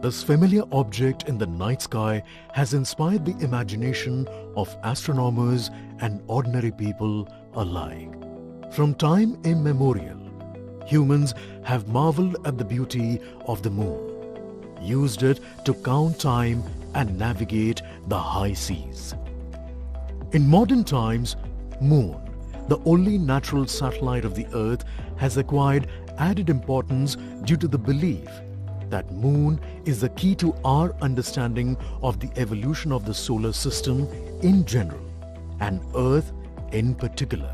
This familiar object in the night sky has inspired the imagination of astronomers and ordinary people alike. From time immemorial, humans have marveled at the beauty of the moon, used it to count time and navigate the high seas. In modern times, Moon, the only natural satellite of the Earth, has acquired added importance due to the belief that Moon is the key to our understanding of the evolution of the solar system in general and Earth in particular.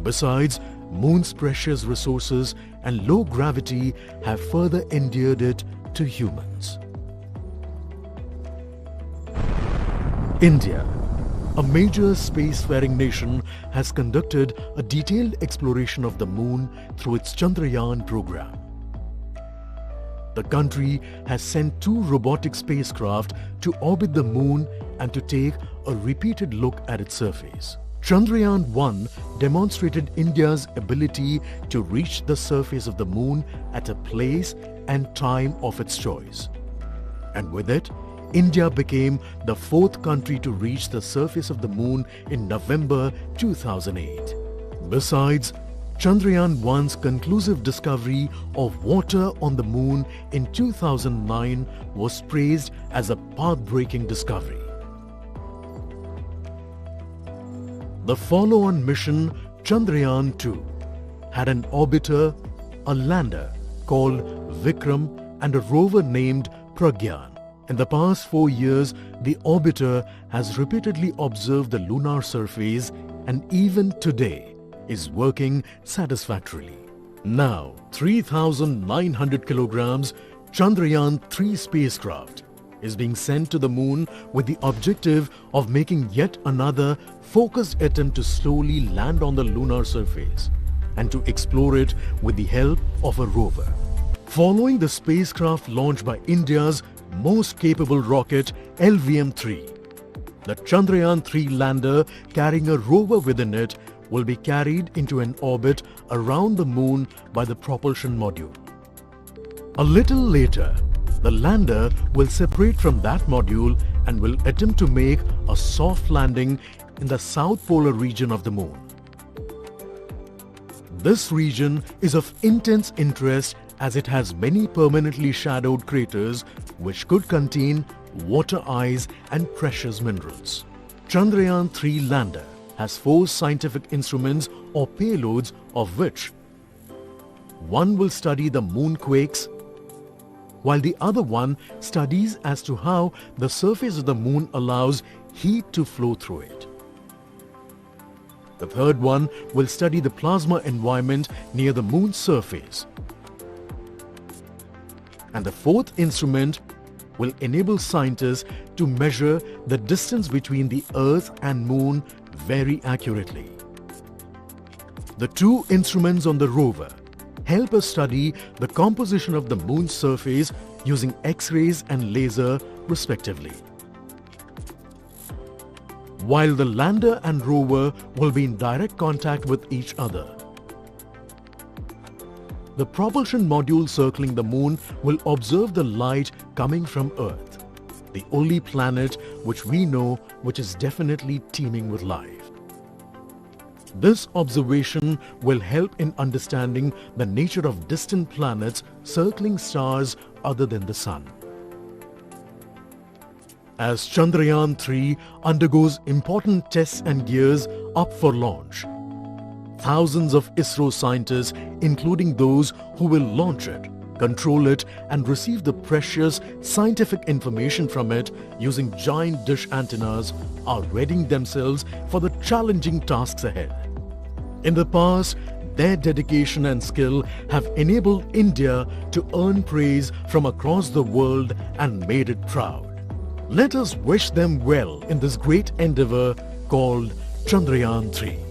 Besides, Moon's precious resources and low gravity have further endeared it to humans. India, a major spacefaring nation, has conducted a detailed exploration of the Moon through its Chandrayaan program. The country has sent 2 robotic spacecraft to orbit the Moon and to take a repeated look at its surface. Chandrayaan-1 demonstrated India's ability to reach the surface of the Moon at a place and time of its choice. And with it, India became the 4th country to reach the surface of the Moon in November 2008. Besides, Chandrayaan-1's conclusive discovery of water on the Moon in 2009 was praised as a path-breaking discovery. The follow-on mission, Chandrayaan-2, had an orbiter, a lander called Vikram, and a rover named Pragyan. In the past 4 years, the orbiter has repeatedly observed the lunar surface and even today is working satisfactorily. Now, 3,900 kilograms Chandrayaan-3 spacecraft is being sent to the Moon with the objective of making yet another focused attempt to slowly land on the lunar surface and to explore it with the help of a rover. Following the spacecraft launched by India's most capable rocket LVM-3, the Chandrayaan-3 lander carrying a rover within it will be carried into an orbit around the Moon by the propulsion module. A little later, the lander will separate from that module and will attempt to make a soft landing in the south polar region of the Moon. This region is of intense interest as it has many permanently shadowed craters which could contain water ice and precious minerals. Chandrayaan-3 lander has 4 scientific instruments or payloads, of which one will study the moonquakes, while the other one studies as to how the surface of the Moon allows heat to flow through it. The third one will study the plasma environment near the Moon's surface. And the 4th instrument will enable scientists to measure the distance between the Earth and Moon very accurately. The 2 instruments on the rover help us study the composition of the Moon's surface using X-rays and laser respectively. While the lander and rover will be in direct contact with each other, the propulsion module circling the Moon will observe the light coming from Earth, the only planet which we know which is definitely teeming with life. This observation will help in understanding the nature of distant planets circling stars other than the Sun. As Chandrayaan-3 undergoes important tests and gears up for launch, thousands of ISRO scientists, including those who will launch it, control it and receive the precious scientific information from it using giant dish antennas, are readying themselves for the challenging tasks ahead. In the past, their dedication and skill have enabled India to earn praise from across the world and made it proud. Let us wish them well in this great endeavor called Chandrayaan-3.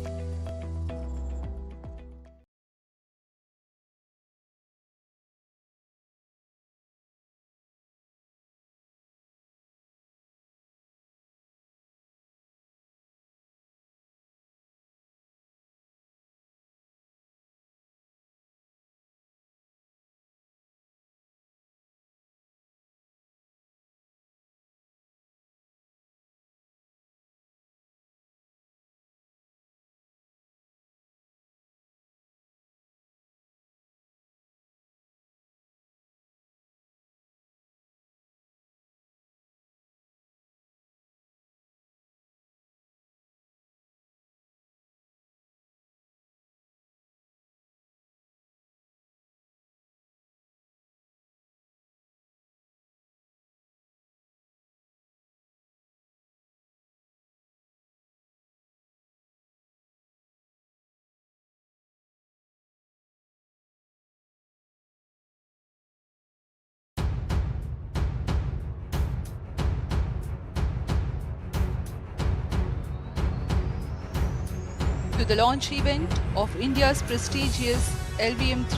to the launch event of India's prestigious LVM-3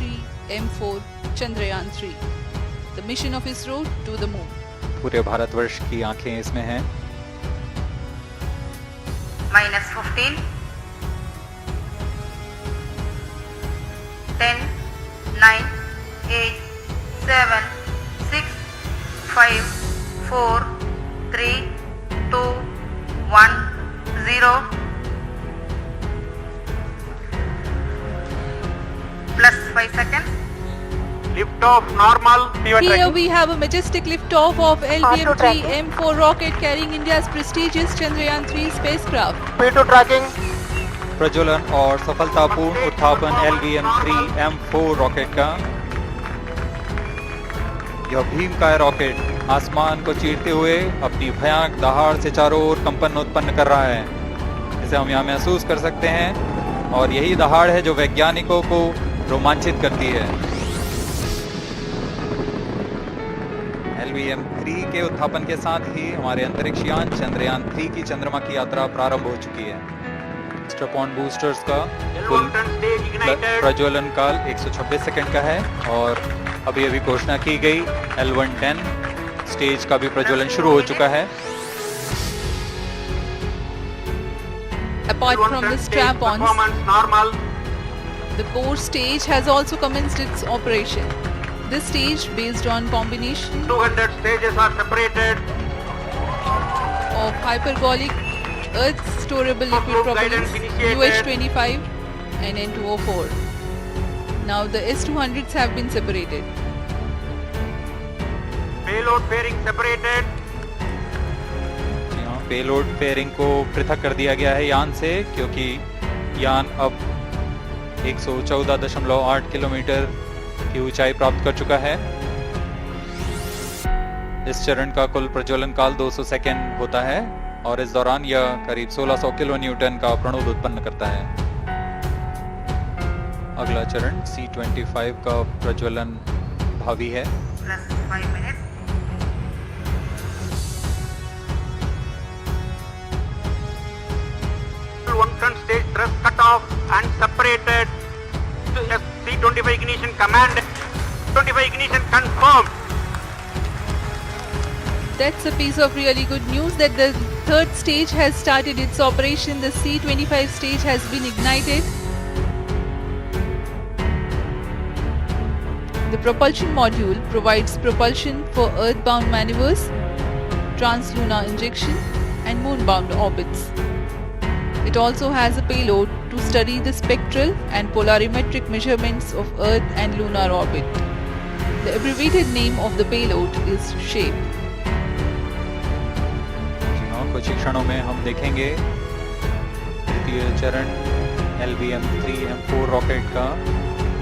M4 Chandrayaan 3, the mission of ISRO to the moon. पूरे भारतवर्ष की आंखें इसमें हैं। -15, 10, 9, 8, 7, 6, 5, 4, 3, 2, 1, 0. Plus 5 seconds. Lift off normal. Here we have a majestic liftoff of LVM-3 M4 rocket carrying India's prestigious Chandrayaan 3 spacecraft. P2 tracking. प्रज्वलन और सफलतापूर्ण उत्थापन LVM-3 M4 rocket का। यह भीमकाय rocket आसमान को चीरते हुए अपनी भयानक दहाड़ से चारों ओर कंपन उत्पन्न कर रहा है। इसे हम यहाँ महसूस कर सकते हैं और यही दहाड़ है जो वैज्ञानिकों को रोमांचित करती है। LVM-3 के उत्थापन के साथ ही हमारे अंतरिक्ष यान चंद्रयान 3 की चंद्रमा की यात्रा प्रारंभ हो चुकी है। स्ट्रैप-ऑन बूस्टर्स का कुल प्रज्वलन काल 126 सेकंड का है और अभी घोषणा की गई L110 स्टेज का भी प्रज्वलन शुरू हो चुका है। Apart from the strap-ons, the core stage has also commenced its operation. This stage, based on combination 200 stages are separated. of hyperbolic Earth storable liquid propellants UH-25 and N2O4. Now the S-200s have been separated. Payload pairing separated. Payload pairing को पृथक कर दिया गया है यान से, क्योंकि यान अब 114.8 किलोमीटर की ऊंचाई प्राप्त कर चुका है। इस चरण का कुल प्रज्वलन काल 200 सेकेंड होता है और इस दौरान यह करीब 1600 किलो न्यूटन का प्रणोद उत्पन्न करता है। अगला चरण C-25 का प्रज्वलन भावी है। Plus 5 minutes. One front stage thrust cut off and separated. C-25 ignition command. 25 ignition confirmed. That's a piece of really good news that the third stage has started its operation. The C-25 stage has been ignited. The propulsion module provides propulsion for earthbound maneuvers, translunar injection and moonbound orbits. It also has a payload to study the spectral and polarimetric measurements of Earth and lunar orbit. The abbreviated name of the payload is SHAPE. कुछ ही क्षणों में हम देखेंगे तृतीय चरण LVM-3 M4 rocket का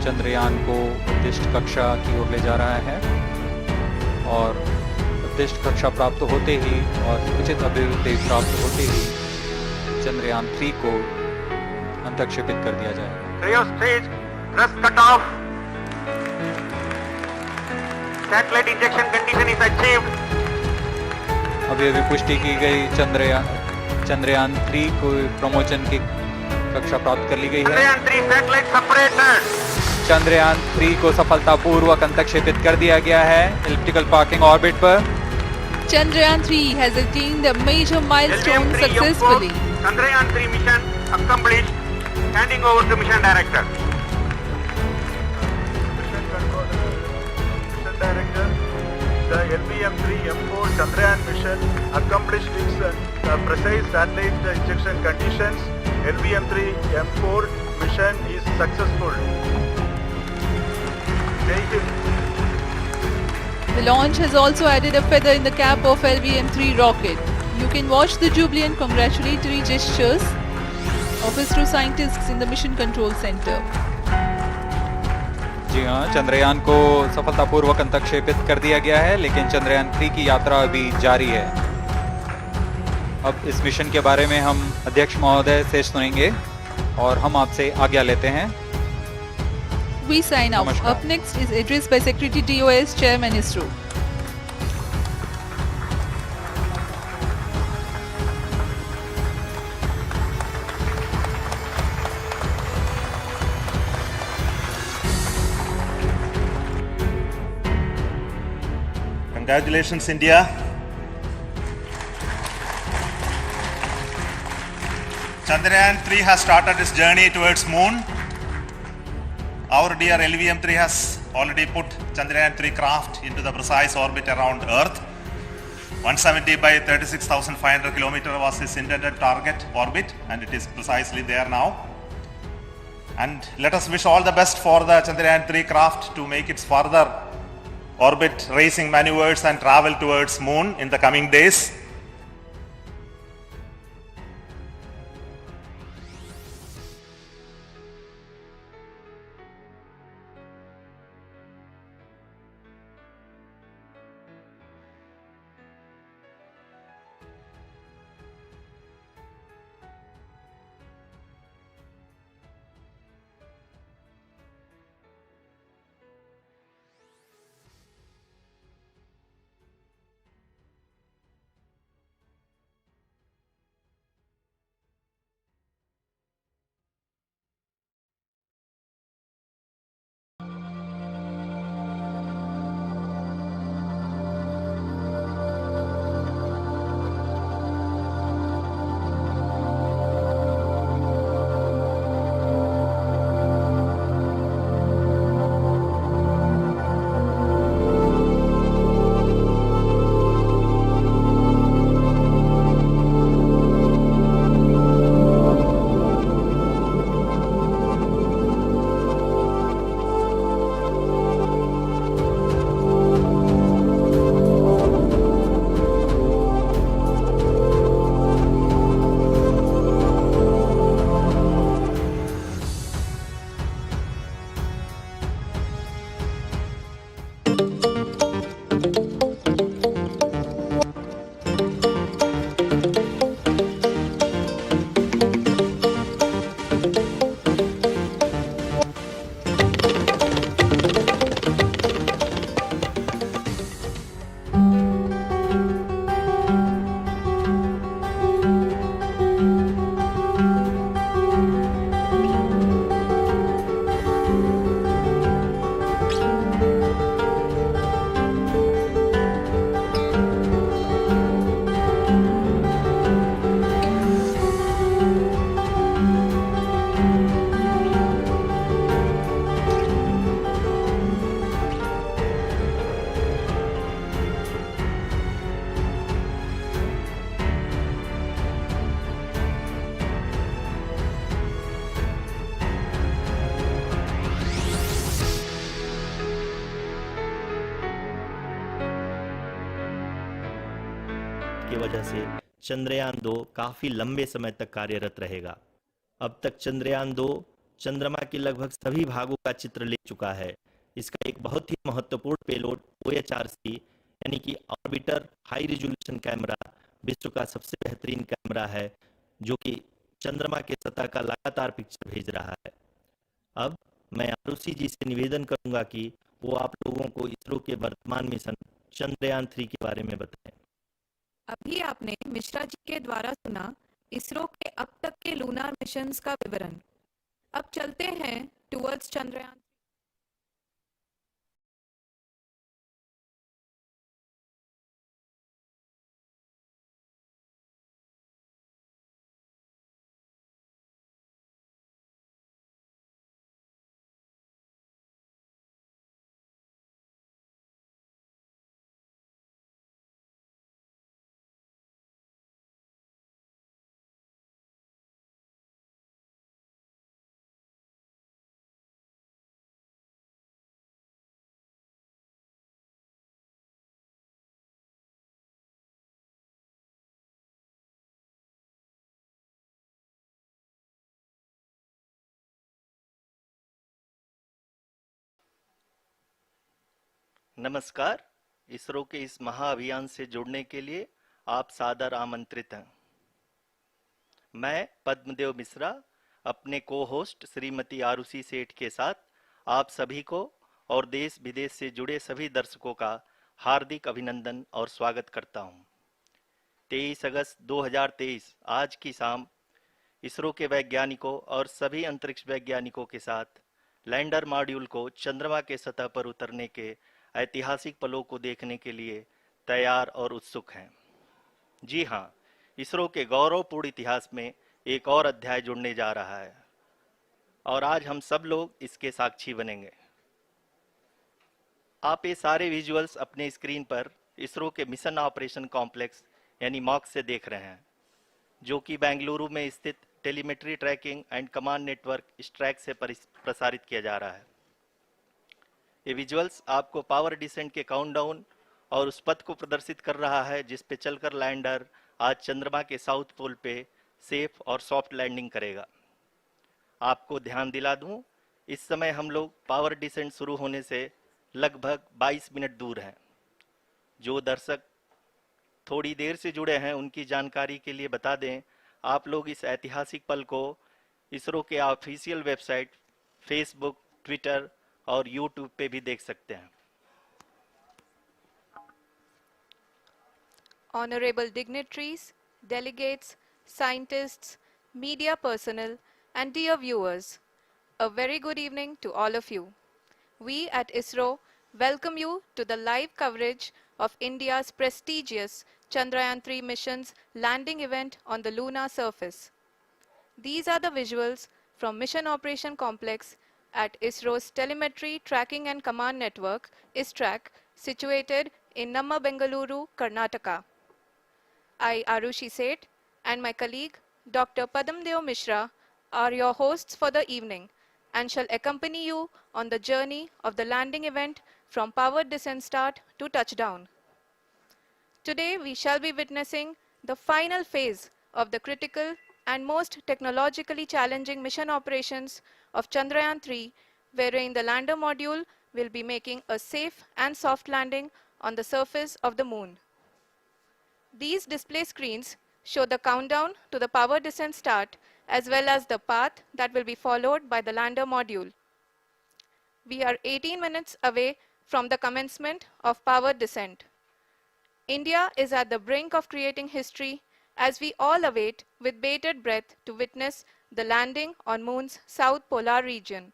चंद्रयान को उद्दिष्ट कक्षा की ओर ले जा रहा है और उद्दिष्ट कक्षा प्राप्त होते ही और उचित अभिवृद्धि प्राप्त होते ही चंद्रयान 3 को अंतक्षेपित कर दिया जाएगा। Trio stage thrust cut off. Satellite injection condition is achieved. अभी पुष्टि की गई चंद्रयान 3 को प्रमोशन की कक्षा प्राप्त कर ली गई है। Chandrayaan 3 satellite separated. चंद्रयान 3 को सफलतापूर्वक अंतक्षेपित कर दिया गया है एलिप्टिकल पार्किंग ऑर्बिट पर। Chandrayaan 3 has attained a major milestone LVM-3 successfully. Chandrayaan 3 mission accomplished. Handing over to mission director. Mission control, mission director. The LVM-3 M4 Chandrayaan mission accomplished its precise satellite injection conditions. LVM-3 M4 mission is successful. Thank you. The launch has also added a feather in the cap of LVM-3 rocket. You can watch the jubilant congratulatory gestures of ISRO scientists in the Mission Control Center. जी हाँ, चंद्रयान को सफलतापूर्वक अंतक्षेपित कर दिया गया है, लेकिन चंद्रयान 3 की यात्रा अभी जारी है। अब इस मिशन के बारे में हम अध्यक्ष महोदय से सुनेंगे और हम आपसे आज्ञा लेते हैं। We sign out. Namaskar. Up next is address by Secretary TOS Chairman ISRO. Congratulations, India. Chandrayaan 3 has started its journey towards moon. Our dear LVM-3 has already put Chandrayaan 3 craft into the precise orbit around Earth. 170 by 36,500 km was its intended target orbit, and it is precisely there now. And let us wish all the best for the Chandrayaan 3 craft to make its further orbit racing maneuvers and travel towards moon in the coming days. की वजह से चंद्रयान 2 काफी लंबे समय तक कार्यरत रहेगा। अब तक चंद्रयान 2 चंद्रमा के लगभग सभी भागों का चित्र ले चुका है। इसका एक बहुत ही महत्वपूर्ण पेलोड OHRC यानी कि ऑर्बिटर हाई रिजोल्यूशन कैमरा विश्व का सबसे बेहतरीन कैमरा है, जो कि चंद्रमा के सतह का लगातार पिक्चर भेज रहा है। अब मैं आरुषि जी से निवेदन करूंगा कि वो आप लोगों को इसरो के वर्तमान मिशन चंद्रयान 3 के बारे में बताएं। अभी आपने मिश्रा जी के द्वारा सुना इसरो के अब तक के लूनार मिशंस का विवरण। अब चलते हैं टुवर्ड्स चंद्रयान। नमस्कार। इसरो के इस महाअभियान से जुड़ने के लिए आप सादर आमंत्रित हैं। मैं पद्मदेव मिश्रा अपने को होस्ट श्रीमती आरुषि सेठ के साथ आप सभी को और देश विदेश से जुड़े सभी दर्शकों का हार्दिक अभिनंदन और स्वागत करता हूं। 23 अगस्त 2023 आज की शाम इसरो के वैज्ञानिकों और सभी अंतरिक्ष वैज्ञानिकों के साथ लैंडर मॉड्यूल को चंद्रमा के सतह पर उतरने के ऐतिहासिक पलों को देखने के लिए तैयार और उत्सुक हैं। जी हाँ, इसरो के गौरवपूर्ण इतिहास में एक और अध्याय जुड़ने जा रहा है और आज हम सब लोग इसके साक्षी बनेंगे। आप ये सारे विजुअल्स अपने स्क्रीन पर इसरो के मिशन ऑपरेशन कॉम्प्लेक्स यानी मॉक से देख रहे हैं, जो कि बेंगलुरु में स्थित telemetry tracking and command network इस ट्रैक से प्रसारित किया जा रहा है। ये विजुअल्स आपको पावर डिसेंट के काउंटडाउन और उस पथ को प्रदर्शित कर रहा है जिस पे चलकर लैंडर आज चंद्रमा के साउथ पोल पे सेफ और सॉफ्ट लैंडिंग करेगा। आपको ध्यान दिला दूं, इस समय हम लोग पावर डिसेंट शुरू होने से लगभग 22 मिनट दूर हैं। जो दर्शक थोड़ी देर से जुड़े हैं उनकी जानकारी के लिए बता दें, आप लोग इस ऐतिहासिक पल को इसरो के ऑफिशियल वेबसाइट, फेसबुक, ट्विटर और यूट्यूब पे भी देख सकते हैं। Honorable dignitaries, delegates, scientists, media personnel, and dear viewers, a very good evening to all of you. We at ISRO welcome you to the live coverage of India's prestigious Chandrayaan 3 mission's landing event on the lunar surface. These are the visuals from Mission Operation Complex at ISRO's Telemetry Tracking and Command Network, ISTRAC, situated in Namma, Bengaluru, Karnataka. I, Arushi Seth, and my colleague, Dr. Padamdeo Mishra, are your hosts for the evening and shall accompany you on the journey of the landing event from powered descent start to touchdown. Today, we shall be witnessing the final phase of the critical and most technologically challenging mission operations of Chandrayaan 3, wherein the lander module will be making a safe and soft landing on the surface of the moon. These display screens show the countdown to the power descent start as well as the path that will be followed by the lander module. We are 18 minutes away from the commencement of power descent. India is at the brink of creating history as we all await with bated breath to witness the landing on Moon's south polar region.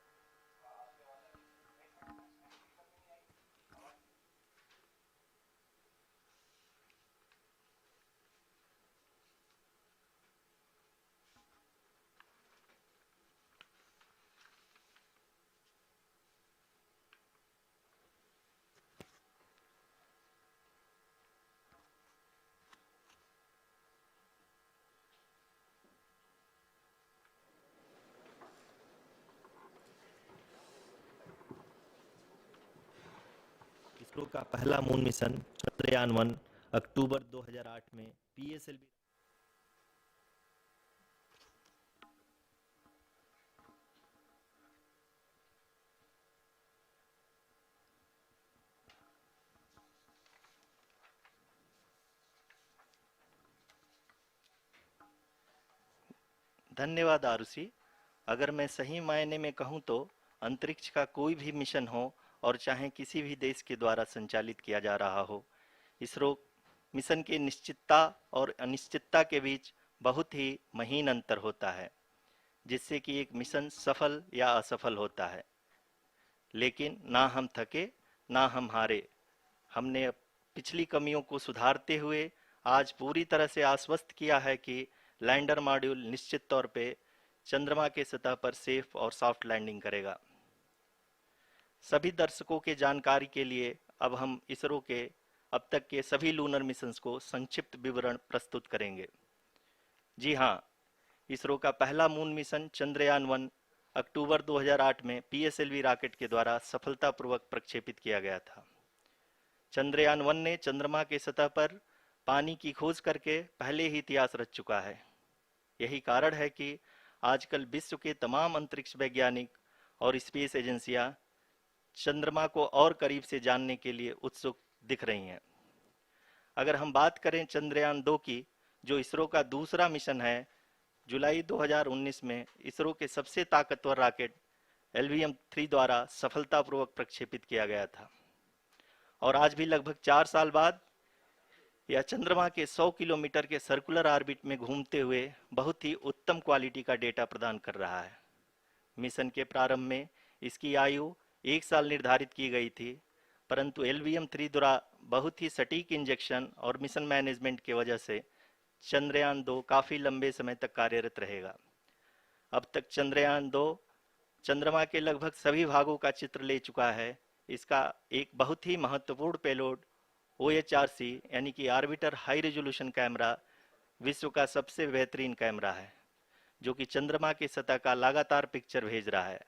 ISRO का पहला moon mission Chandrayaan 1 अक्टूबर 2008 में PSLV धन्यवाद आरुषि। अगर मैं सही मायने में कहूं तो अंतरिक्ष का कोई भी मिशन हो और चाहे किसी भी देश के द्वारा संचालित किया जा रहा हो, इसरो मिशन के निश्चितता और अनिश्चितता के बीच बहुत ही महीन अंतर होता है, जिससे कि एक मिशन सफल या असफल होता है। लेकिन ना हम थके ना हम हारे। हमने पिछली कमियों को सुधारते हुए आज पूरी तरह से आश्वस्त किया है कि लैंडर मॉड्यूल निश्चित तौर पे चंद्रमा के सतह पर सेफ और सॉफ्ट लैंडिंग करेगा। सभी दर्शकों के जानकारी के लिए अब हम इसरो के अब तक के सभी लूनर मिशंस को संक्षिप्त विवरण प्रस्तुत करेंगे। जी हाँ, इसरो का पहला मून मिशन चंद्रयान 1 अक्टूबर 2008 में पीएसएलवी रॉकेट के द्वारा सफलतापूर्वक प्रक्षेपित किया गया था। चंद्रयान 1 ने चंद्रमा के सतह पर पानी की खोज करके पहले ही इतिहास रच चुका है। यही कारण है कि आजकल विश्व के तमाम अंतरिक्ष वैज्ञानिक और स्पेस एजेंसियां चंद्रमा को और करीब से जानने के लिए उत्सुक दिख रही हैं। अगर हम बात करें चंद्रयान 2 की, जो इसरो का दूसरा मिशन है, जुलाई 2019 में इसरो के सबसे ताकतवर रॉकेट LVM-3 द्वारा सफलतापूर्वक प्रक्षेपित किया गया था और आज भी लगभग 4 साल बाद यह चंद्रमा के 100 किलोमीटर के सर्कुलर ऑर्बिट में घूमते हुए बहुत ही उत्तम क्वालिटी का डेटा प्रदान कर रहा है। मिशन के प्रारंभ में इसकी आयु 1 साल निर्धारित की गई थी, परंतु LVM-3 द्वारा बहुत ही सटीक इंजेक्शन और मिशन मैनेजमेंट की वजह से चंद्रयान 2 काफी लंबे समय तक कार्यरत रहेगा। अब तक चंद्रयान 2 चंद्रमा के लगभग सभी भागों का चित्र ले चुका है। इसका एक बहुत ही महत्वपूर्ण पेलोड OHRC यानी कि ऑर्बिटर हाई रेजोल्यूशन कैमरा विश्व का सबसे बेहतरीन कैमरा है, जो कि चंद्रमा की सतह का लगातार पिक्चर भेज रहा है।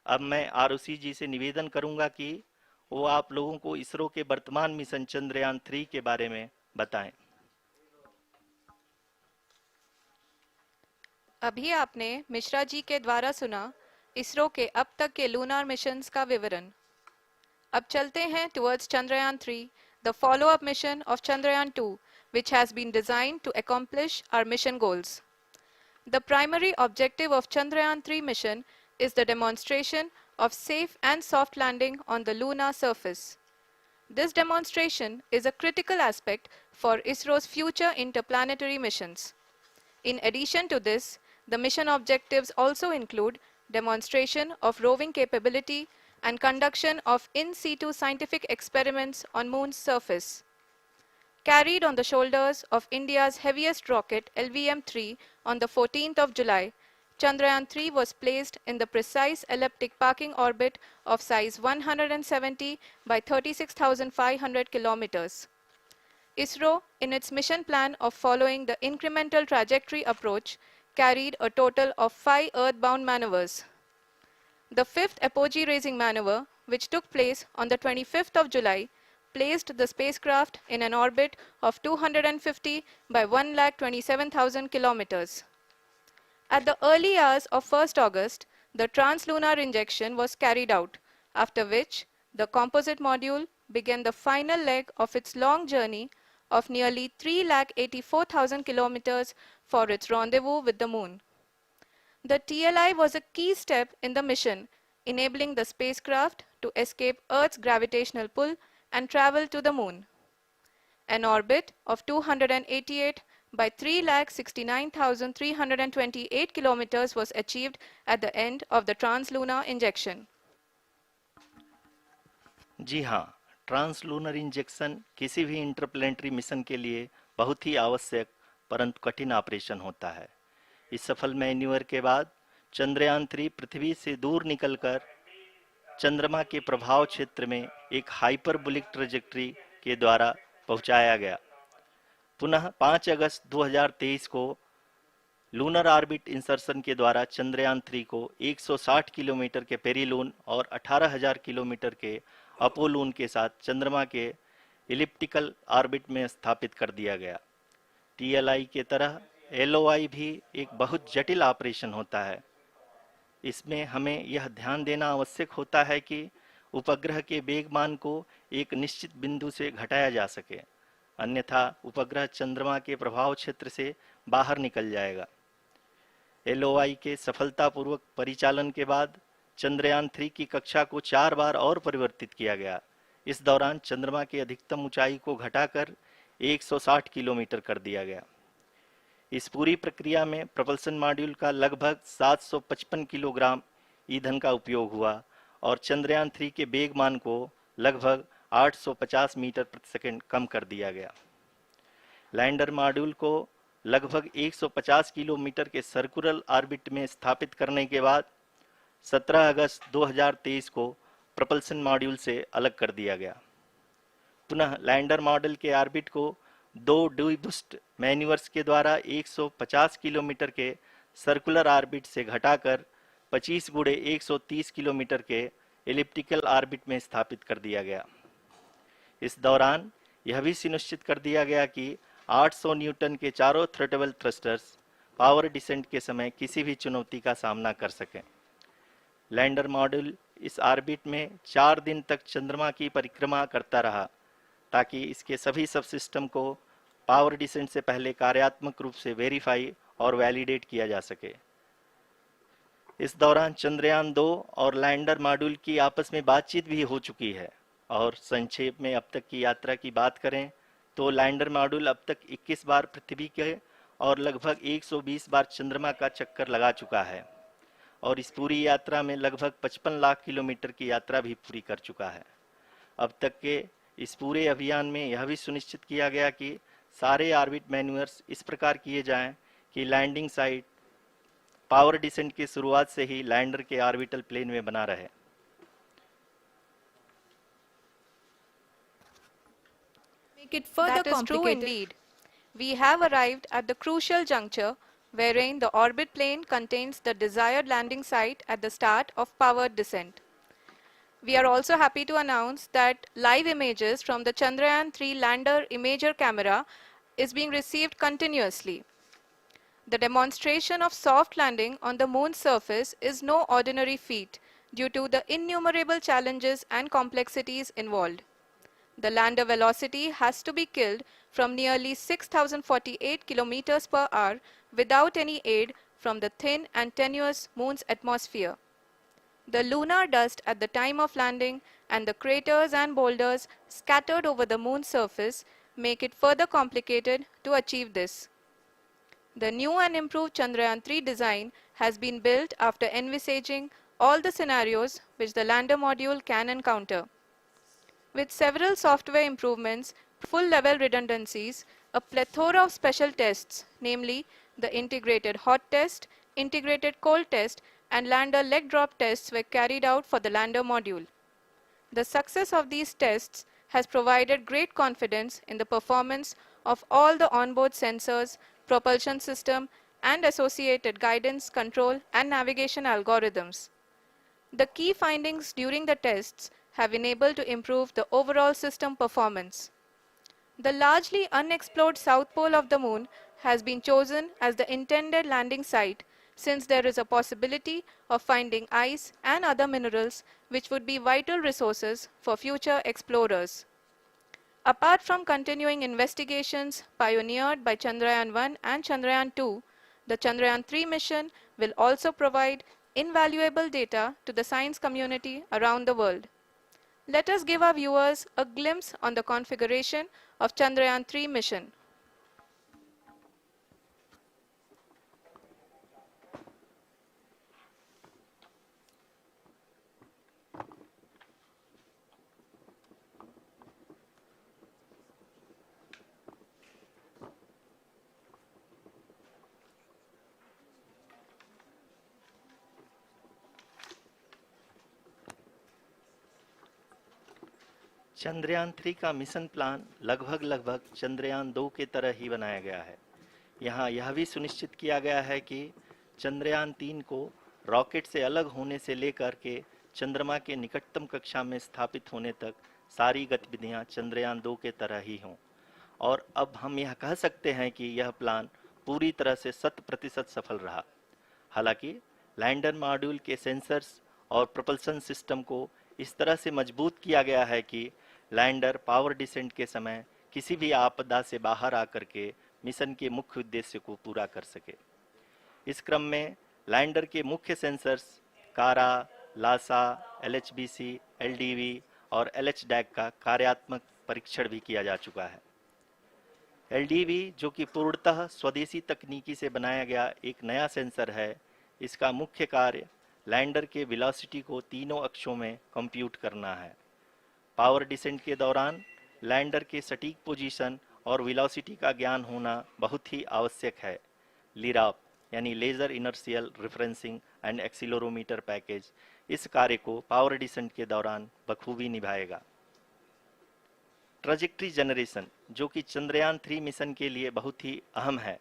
अब मैं ROC जी से निवेदन करूंगा कि वो आप लोगों को इसरो के वर्तमान मिशन चंद्रयान 3 के बारे में बताएं। अभी आपने मिश्रा जी के द्वारा सुना इसरो के अब तक के लूनार मिशंस का विवरण। अब चलते हैं towards Chandrayaan 3, the follow-up mission of Chandrayaan 2, which has been designed to accomplish our mission goals. The primary objective of Chandrayaan 3 mission is the demonstration of safe and soft landing on the lunar surface. This demonstration is a critical aspect for ISRO's future interplanetary missions. In addition to this, the mission objectives also include demonstration of roving capability and conduction of in situ scientific experiments on Moon's surface. Carried on the shoulders of India's heaviest rocket LVM-3 on the 14th of July, Chandrayaan 3 was placed in the precise elliptic parking orbit of size 170 by 36,500 kilometers. ISRO, in its mission plan of following the incremental trajectory approach, carried a total of 5 earthbound maneuvers. The fifth apogee-raising maneuver, which took place on the 25th of July, placed the spacecraft in an orbit of 250 by 1,27,000 kilometers. At the early hours of 1st August, the translunar injection was carried out, after which the composite module began the final leg of its long journey of nearly 3,84,000 kilometers for its rendezvous with the Moon. The TLI was a key step in the mission, enabling the spacecraft to escape Earth's gravitational pull and travel to the Moon. An orbit of 288 by 3,69,328 kilometers was achieved at the end of the translunar injection. जी हाँ, translunar injection किसी भी interplanetary mission के लिए बहुत ही आवश्यक परंतु कठिन operation होता है। इस सफल मैन्यूवर के बाद चंद्रयान 3 पृथ्वी से दूर निकलकर चंद्रमा के प्रभाव क्षेत्र में एक हाइपरबोलिक ट्रेजेक्टरी के द्वारा पहुंचाया गया। पुनः 5 अगस्त 2023 को लूनर ऑर्बिट इंसर्शन के द्वारा चंद्रयान 3 को 160 किलोमीटर के पेरीलून और 18,000 किलोमीटर के अपोलून के साथ चंद्रमा के इलिप्टिकल ऑर्बिट में स्थापित कर दिया गया। TLI के तरह LOI भी एक बहुत जटिल ऑपरेशन होता है। इसमें हमें यह ध्यान देना आवश्यक होता है कि उपग्रह के वेगमान को एक निश्चित बिंदु से घटाया जा सके, अन्यथा उपग्रह चंद्रमा के प्रभाव क्षेत्र से बाहर निकल जाएगा। LOI के सफलतापूर्वक परिचालन के बाद चंद्रयान 3 की कक्षा को 4 बार और परिवर्तित किया गया। इस दौरान चंद्रमा की अधिकतम ऊंचाई को घटाकर 160 किलोमीटर कर दिया गया। इस पूरी प्रक्रिया में प्रपल्सन मॉड्यूल का लगभग 755 किलोग्राम ईंधन का उपयोग हुआ और चंद्रयान 3 के वेगमान को लगभग 850 मीटर प्रति सेकंड कम कर दिया गया। लैंडर मॉड्यूल को लगभग 150 किलोमीटर के सर्कुलर ऑर्बिट में स्थापित करने के बाद 17 अगस्त 2023 को प्रपल्सन मॉड्यूल से अलग कर दिया गया। पुनः लैंडर मॉडल के ऑर्बिट को 2 डीबूस्ट मैन्यूवर्स के द्वारा 150 किलोमीटर के सर्कुलर ऑर्बिट से घटाकर 25 गुणे 130 किलोमीटर के एलिप्टिकल ऑर्बिट में स्थापित कर दिया गया। इस दौरान यह भी सुनिश्चित कर दिया गया कि 800 न्यूटन के चारों थ्रोटेबल थ्रस्टर्स पावर डिसेंट के समय किसी भी चुनौती का सामना कर सकें। लैंडर मॉड्यूल इस ऑर्बिट में 4 दिन तक चंद्रमा की परिक्रमा करता रहा ताकि इसके सभी सब सिस्टम को पावर डिसेंट से पहले कार्यात्मक रूप से वेरीफाई और वैलिडेट किया जा सके। इस दौरान चंद्रयान 2 और लैंडर मॉड्यूल की आपस में बातचीत भी हो चुकी है। और संक्षेप में अब तक की यात्रा की बात करें तो लैंडर मॉड्यूल अब तक 21 बार पृथ्वी के और लगभग 120 बार चंद्रमा का चक्कर लगा चुका है और इस पूरी यात्रा में लगभग 55 लाख किलोमीटर की यात्रा भी पूरी कर चुका है। अब तक के इस पूरे अभियान में यह भी सुनिश्चित किया गया कि सारे ऑर्बिट मैन्यूअर्स इस प्रकार किए जाएं कि लैंडिंग साइट पावर डिसेंट की शुरुआत से ही लैंडर के ऑर्बिटल प्लेन में बना रहे। Make it further complicated. That is true indeed. We have arrived at the crucial juncture wherein the orbit plane contains the desired landing site at the start of powered descent. We are also happy to announce that live images from the Chandrayaan-3 lander imager camera is being received continuously. The demonstration of soft landing on the moon's surface is no ordinary feat due to the innumerable challenges and complexities involved. The lander velocity has to be killed from nearly 6,048 kilometers per hour without any aid from the thin and tenuous moon's atmosphere. The lunar dust at the time of landing and the craters and boulders scattered over the moon's surface make it further complicated to achieve this. The new and improved Chandrayaan-3 design has been built after envisaging all the scenarios which the lander module can encounter. With several software improvements, full-level redundancies, a plethora of special tests, namely the integrated hot test, integrated cold test, and lander leg drop tests were carried out for the lander module. The success of these tests has provided great confidence in the performance of all the onboard sensors, propulsion system, and associated guidance, control, and navigation algorithms. The key findings during the tests have enabled to improve the overall system performance. The largely unexplored south pole of the moon has been chosen as the intended landing site since there is a possibility of finding ice and other minerals which would be vital resources for future explorers. Apart from continuing investigations pioneered by Chandrayaan-1 and Chandrayaan-2, the Chandrayaan-3 mission will also provide invaluable data to the science community around the world. Let us give our viewers a glimpse on the configuration of Chandrayaan-3 mission. Chandrayaan 3 का mission plan लगभग चंद्रयान 2 के तरह ही बनाया गया है। यहाँ यह भी सुनिश्चित किया गया है कि चंद्रयान 3 को रॉकेट से अलग होने से लेकर के चंद्रमा के निकटतम कक्षा में स्थापित होने तक सारी गतिविधियां चंद्रयान 2 के तरह ही हों। और अब हम यह कह सकते हैं कि यह प्लान पूरी तरह से 100% सफल रहा। हालांकि लैंडर मॉड्यूल के सेंसर्स और प्रोपल्शन सिस्टम को इस तरह से मजबूत किया गया है कि लैंडर पावर डिसेंट के समय किसी भी आपदा से बाहर आकर के मिशन के मुख्य उद्देश्य को पूरा कर सके। इस क्रम में लैंडर के मुख्य सेंसर्स कारा, लासा, LHBC, LDV और LHDAC का कार्यात्मक परीक्षण भी किया जा चुका है। LDV जो कि पूर्णतः स्वदेशी तकनीकी से बनाया गया एक नया सेंसर है, इसका मुख्य कार्य लैंडर के वेलोसिटी को तीनों अक्षों में कंप्यूट करना है। पावर डिसेंट के दौरान लैंडर के सटीक पोजीशन और वेलोसिटी का ज्ञान होना बहुत ही आवश्यक है। लिराप यानी laser inertial referencing and accelerometer package इस कार्य को पावर डिसेंट के दौरान बखूबी निभाएगा। ट्रैजेक्टरी जनरेशन जो कि चंद्रयान 3 मिशन के लिए बहुत ही अहम है,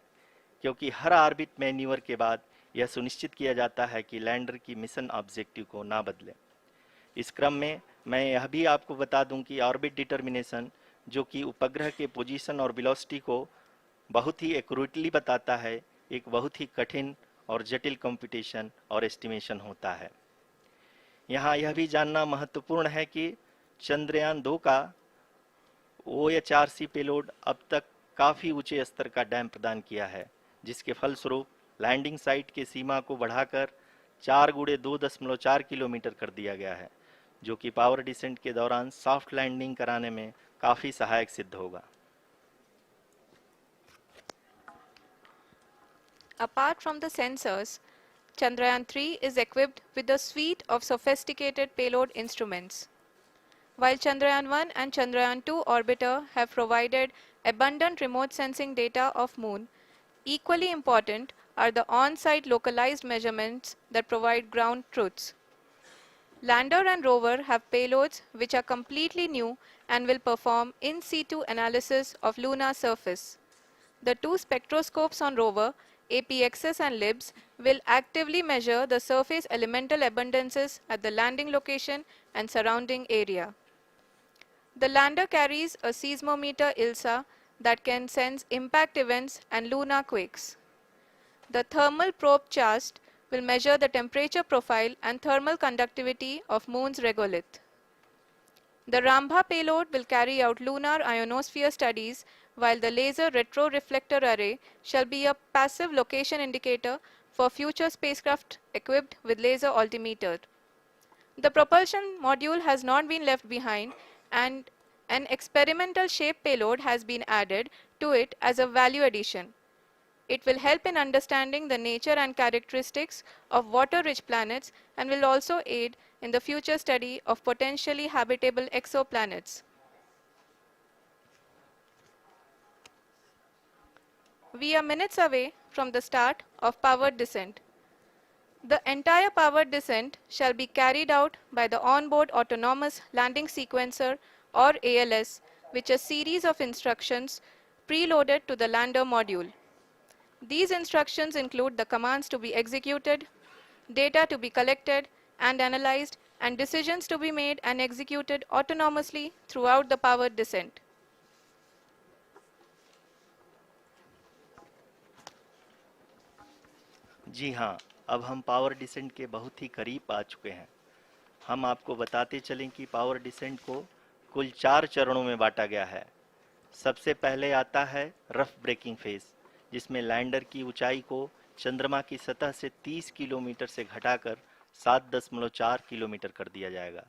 क्योंकि हर ऑर्बिट मैन्यूवर के बाद यह सुनिश्चित किया जाता है कि लैंडर की मिशन ऑब्जेक्टिव को ना बदले। इस क्रम में मैं यह भी आपको बता दूं कि ऑर्बिट डिटर्मिनेशन जो कि उपग्रह के पोजीशन और वेलोसिटी को बहुत ही एक्यूरेटली बताता है, एक बहुत ही कठिन और जटिल कंप्यूटेशन और एस्टिमेशन होता है। यहाँ यह भी जानना महत्वपूर्ण है कि चंद्रयान 2 का OHRC पेलोड अब तक काफ़ी ऊंचे स्तर का डैम प्रदान किया है, जिसके फलस्वरूप लैंडिंग साइट के सीमा को बढ़ाकर 4 गुणे 2.4 किलोमीटर कर दिया गया है, जो कि पावर डिसेंट के दौरान सॉफ्ट लैंडिंग कराने में काफ़ी सहायक सिद्ध होगा। Apart from the sensors, Chandrayaan 3 is equipped with a suite of sophisticated payload instruments. While Chandrayaan 1 and Chandrayaan 2 orbiter have provided abundant remote sensing data of Moon, equally important are the on-site localized measurements that provide ground truths. Lander and rover have payloads which are completely new and will perform in situ analysis of lunar surface. The two spectroscopes on rover, APXS and LIBS, will actively measure the surface elemental abundances at the landing location and surrounding area. The lander carries a seismometer ILSA that can sense impact events and lunar quakes. The thermal probe CHAST will measure the temperature profile and thermal conductivity of Moon's regolith. The Rambha payload will carry out lunar ionosphere studies, while the laser retroreflector array shall be a passive location indicator for future spacecraft equipped with laser altimeter. The propulsion module has not been left behind, and an experimental shape payload has been added to it as a value addition. It will help in understanding the nature and characteristics of water-rich planets and will also aid in the future study of potentially habitable exoplanets. We are minutes away from the start of powered descent. The entire powered descent shall be carried out by the onboard autonomous landing sequencer or ALS, which is a series of instructions preloaded to the lander module. These instructions include the commands to be executed, data to be collected and analyzed, and decisions to be made and executed autonomously throughout the powered descent. जी हाँ, अब हम power descent के बहुत ही करीब आ चुके हैं। हम आपको बताते चलें कि पावर डिसेंट को कुल 4 चरणों में बांटा गया है। सबसे पहले आता है रफ ब्रेकिंग फेज, जिसमें लैंडर की ऊंचाई को चंद्रमा की सतह से 30 किलोमीटर से घटाकर 7.4 किलोमीटर कर दिया जाएगा।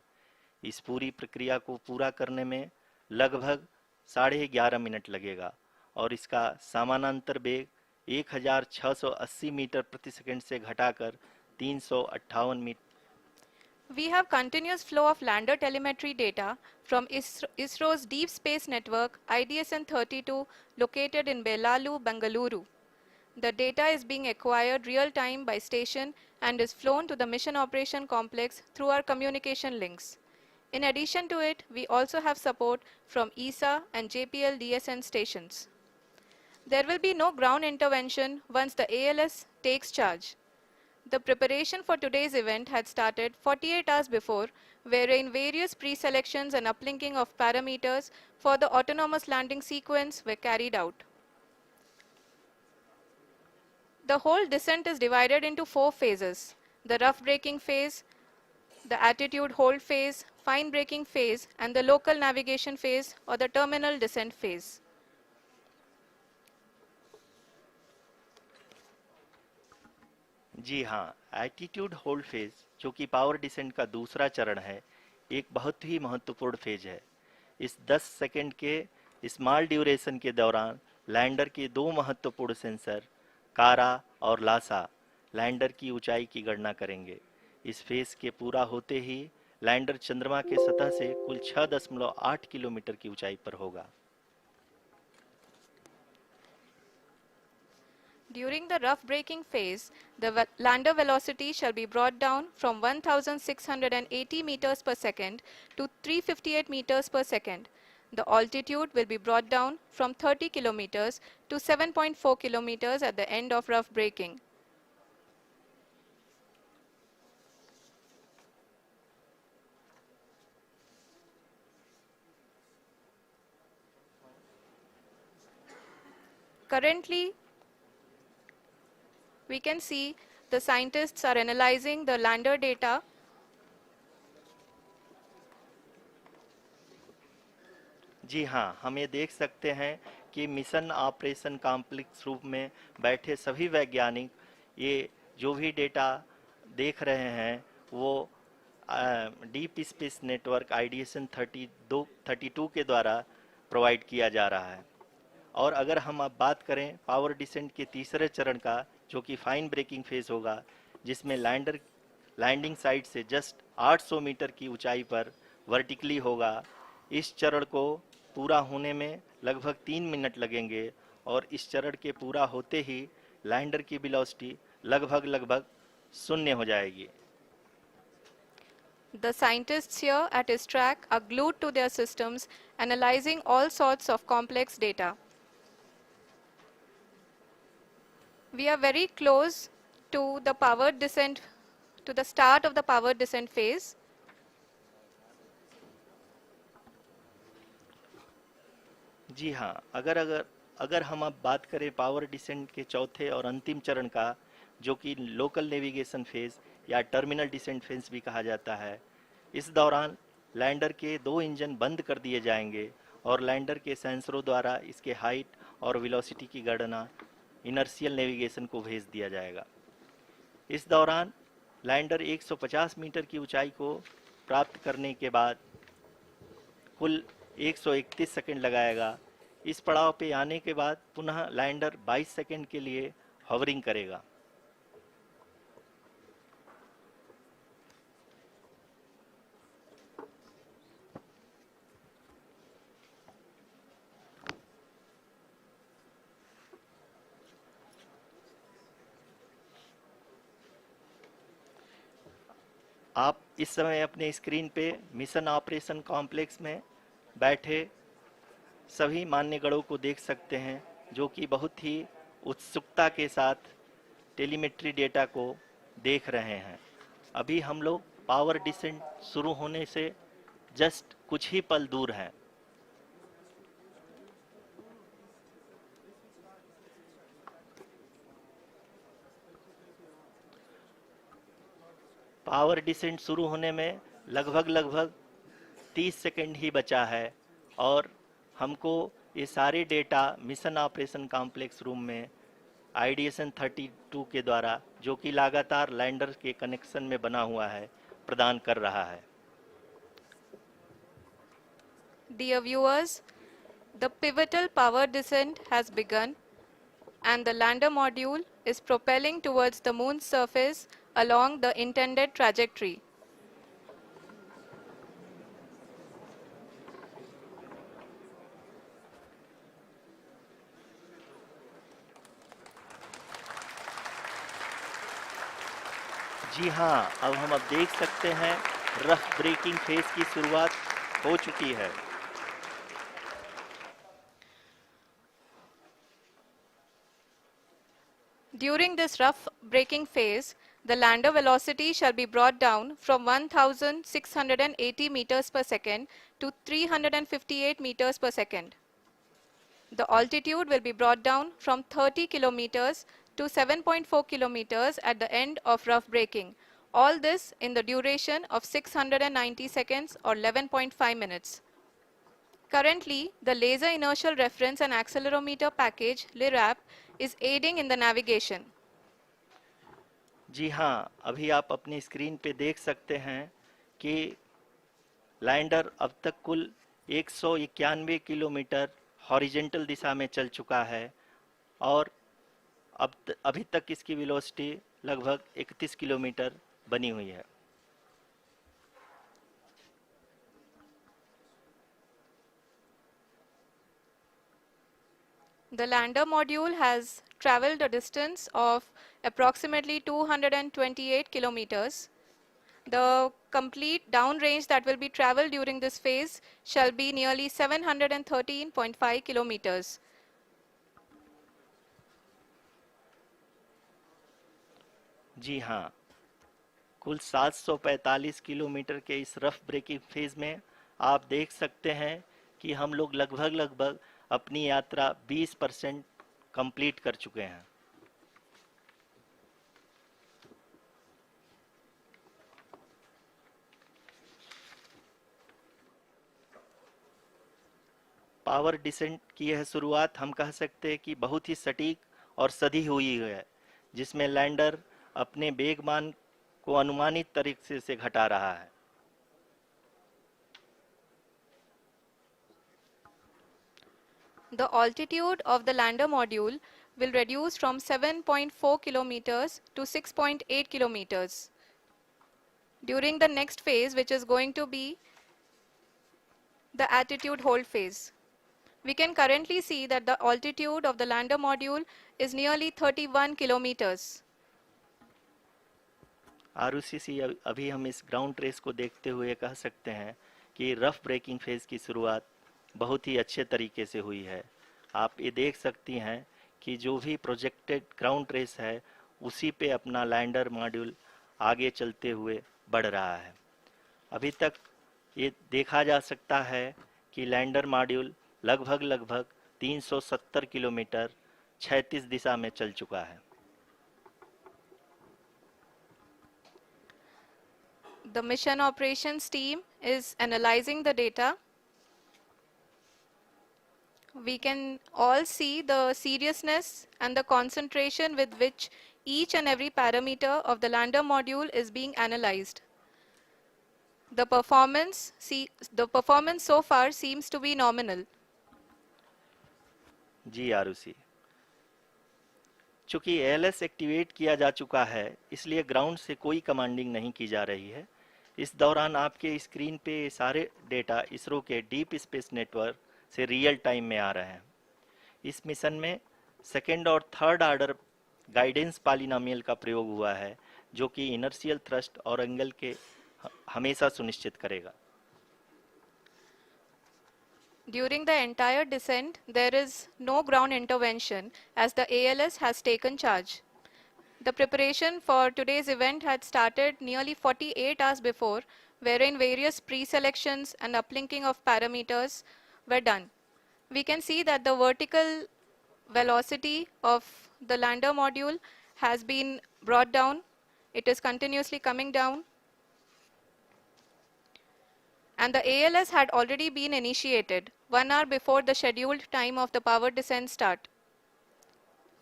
इस पूरी प्रक्रिया को पूरा करने में लगभग 11.5 मिनट लगेगा और इसका समानांतर वेग 1680 मीटर प्रति सेकंड से घटाकर 358 metre. We have continuous flow of lander telemetry data from ISRO's Deep Space Network IDSN-32 located in Belalu, Bengaluru. The data is being acquired real-time by station and is flown to the Mission Operation Complex through our communication links. In addition to it, we also have support from ESA and JPL DSN stations. There will be no ground intervention once the ALS takes charge. The preparation for today's event had started 48 hours before, wherein various pre-selections and uplinking of parameters for the autonomous landing sequence were carried out. The whole descent is divided into 4 phases: the rough braking phase, the attitude hold phase, fine braking phase, and the local navigation phase or the terminal descent phase. जी हाँ, attitude hold phase, जो कि power descent का दूसरा चरण है, एक बहुत ही महत्वपूर्ण फेज है। इस 10 सेकंड के स्मॉल ड्यूरेशन के दौरान लैंडर के 2 महत्वपूर्ण सेंसर कारा और लासा लैंडर की ऊंचाई की गणना करेंगे। इस फेज के पूरा होते ही लैंडर चंद्रमा के सतह से कुल 6.8 किलोमीटर की ऊंचाई पर होगा। During the rough braking phase, the lander velocity shall be brought down from 1680 meters per second to 358 meters per second. The altitude will be brought down from 30 kilometers to 7.4 kilometers at the end of rough braking. Currently, we can see the scientists are analyzing the lander data. जी हाँ, हम ये देख सकते हैं कि mission operation complex रूप में बैठे सभी वैज्ञानिक ये जो भी डेटा देख रहे हैं वो डीप स्पेस नेटवर्क IDSN 32 के द्वारा प्रोवाइड किया जा रहा है। और अगर हम अब बात करें पावर डिसेंट के तीसरे चरण का, जो कि फाइन ब्रेकिंग फेज होगा, जिसमें लैंडिंग साइट से जस्ट 800 मीटर की ऊंचाई पर वर्टिकली होगा। इस चरण को पूरा होने में लगभग 3 मिनट लगेंगे और इस चरण के पूरा होते ही लैंडर की वेलोसिटी लगभग शून्य हो जाएगी। The scientists here at ISTRAC are glued to their systems, analyzing all sorts of complex data. We are very close to the powered descent, to the start of the powered descent phase. जी हाँ, अगर हम अब बात करें power descent के चौथे और अंतिम चरण का, जो कि लोकल नेविगेशन फेज या टर्मिनल डिसेंट फेज भी कहा जाता है, इस दौरान लैंडर के 2 इंजन बंद कर दिए जाएंगे और लैंडर के सेंसरों द्वारा इसके हाइट और वेलोसिटी की गणना इनर्शियल नेविगेशन को भेज दिया जाएगा। इस दौरान लैंडर 150 मीटर की ऊंचाई को प्राप्त करने के बाद कुल 131 सेकंड लगाएगा। इस पड़ाव पे आने के बाद पुनः लैंडर 22 सेकंड के लिए हॉवरिंग करेगा। आप इस समय अपने स्क्रीन पे मिशन ऑपरेशन कॉम्प्लेक्स में बैठे सभी मान्यगणों को देख सकते हैं, जो कि बहुत ही उत्सुकता के साथ टेलीमेट्री डेटा को देख रहे हैं। अभी हम लोग पावर डिसेंट शुरू होने से जस्ट कुछ ही पल दूर हैं। पावर डिसेंट शुरू होने में लगभग 30 सेकंड ही बचा है और हमको ये सारे data mission operation complex room में आईडीएसएन 32 के द्वारा, जो कि लगातार लैंडर के कनेक्शन में बना हुआ है, प्रदान कर रहा है। Dear viewers, the pivotal power descent has begun and the lander module is propelling towards the moon's surface along the intended trajectory. जी हाँ, अब हम देख सकते हैं रफ ब्रेकिंग फेज की शुरुआत हो चुकी है। During this rough braking phase, the lander velocity shall be brought down from 1680 meters per second to 358 meters per second. The altitude will be brought down from 30 kilometers to 7.4 kilometers at the end of rough braking. All this in the duration of 690 seconds or 11.5 minutes. Currently, the Laser Inertial Reference and Accelerometer package (LIRAP) is aiding in the navigation. जी हाँ, अभी आप अपनी screen पे देख सकते हैं कि lander अब तक कुल 191 किलोमीटर हॉरिजेंटल दिशा में चल चुका है और अभी तक इसकी वेलोसिटी लगभग 31 किलोमीटर बनी हुई है। The lander module has traveled a distance of approximately 228 kilometers. The complete downrange that will be traveled during this phase shall be nearly 713.5 kilometers. जी हाँ, कुल 745 किलोमीटर के इस रफ ब्रेकिंग फेज में आप देख सकते हैं कि हम लोग लगभग अपनी यात्रा 20% कंप्लीट कर चुके हैं। पावर डिसेंट की यह शुरुआत हम कह सकते हैं कि बहुत ही सटीक और सधी हुई है, जिसमें लैंडर अपने वेगमान को अनुमानित तरीके से घटा रहा है। The altitude of the lander module will reduce from 7.4 kilometers to 6.8 kilometers. During the next phase, which is going to be the attitude hold phase. We can currently see that the altitude of the lander module is nearly 31 kilometers. Arushi अभी हम इस ground trace को देखते हुए कह सकते हैं कि रफ ब्रेकिंग फेज की शुरुआत बहुत ही अच्छे तरीके से हुई है। आप ये देख सकती हैं कि जो भी प्रोजेक्टेड ग्राउंड ट्रेस है उसी पे अपना लैंडर मॉड्यूल आगे चलते हुए बढ़ रहा है। अभी तक ये देखा जा सकता है कि लैंडर मॉड्यूल लगभग 370 किलोमीटर क्षैतिज दिशा में चल चुका है। The mission operations team is analyzing the data. We can all see the seriousness and the concentration with which each and every parameter of the lander module is being analyzed. The performance so far seems to be nominal. जी आरुषि, चूंकि ALS activate किया जा चुका है इसलिए ground से कोई commanding नहीं की जा रही है। इस दौरान आपके स्क्रीन पे सारे डेटा इसरो के डीप स्पेस नेटवर्क से रियल टाइम में आ रहे हैं। इस मिशन में सेकेंड और थर्ड ऑर्डर गाइडेंस पॉलिनोमियल का प्रयोग हुआ है जो कि इनर्शियल थ्रस्ट और एंगल के हमेशा सुनिश्चित करेगा। During the entire descent, there is no ground intervention as the ALS has taken charge. The preparation for today's event had started nearly 48 hours before, wherein various pre-selections and uplinking of parameters were done. We can see that the vertical velocity of the lander module has been brought down. It is continuously coming down. And the ALS had already been initiated 1 hour before the scheduled time of the power descent start.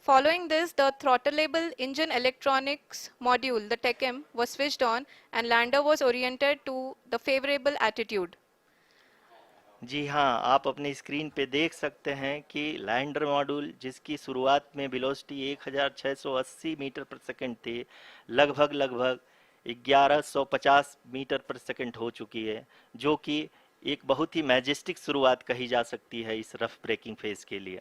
Following this, the throttleable engine electronics module, the TECM, was switched on and lander was oriented to the favorable attitude. जी हाँ, आप अपनी screen पे देख सकते हैं कि lander module जिसकी शुरुआत में वेलोसिटी 1680 मीटर पर सेकंड थी, लगभग 1150 मीटर पर सेकंड हो चुकी है, जो कि एक बहुत ही मैजेस्टिक शुरुआत कही जा सकती है इस रफ ब्रेकिंग फेज के लिए।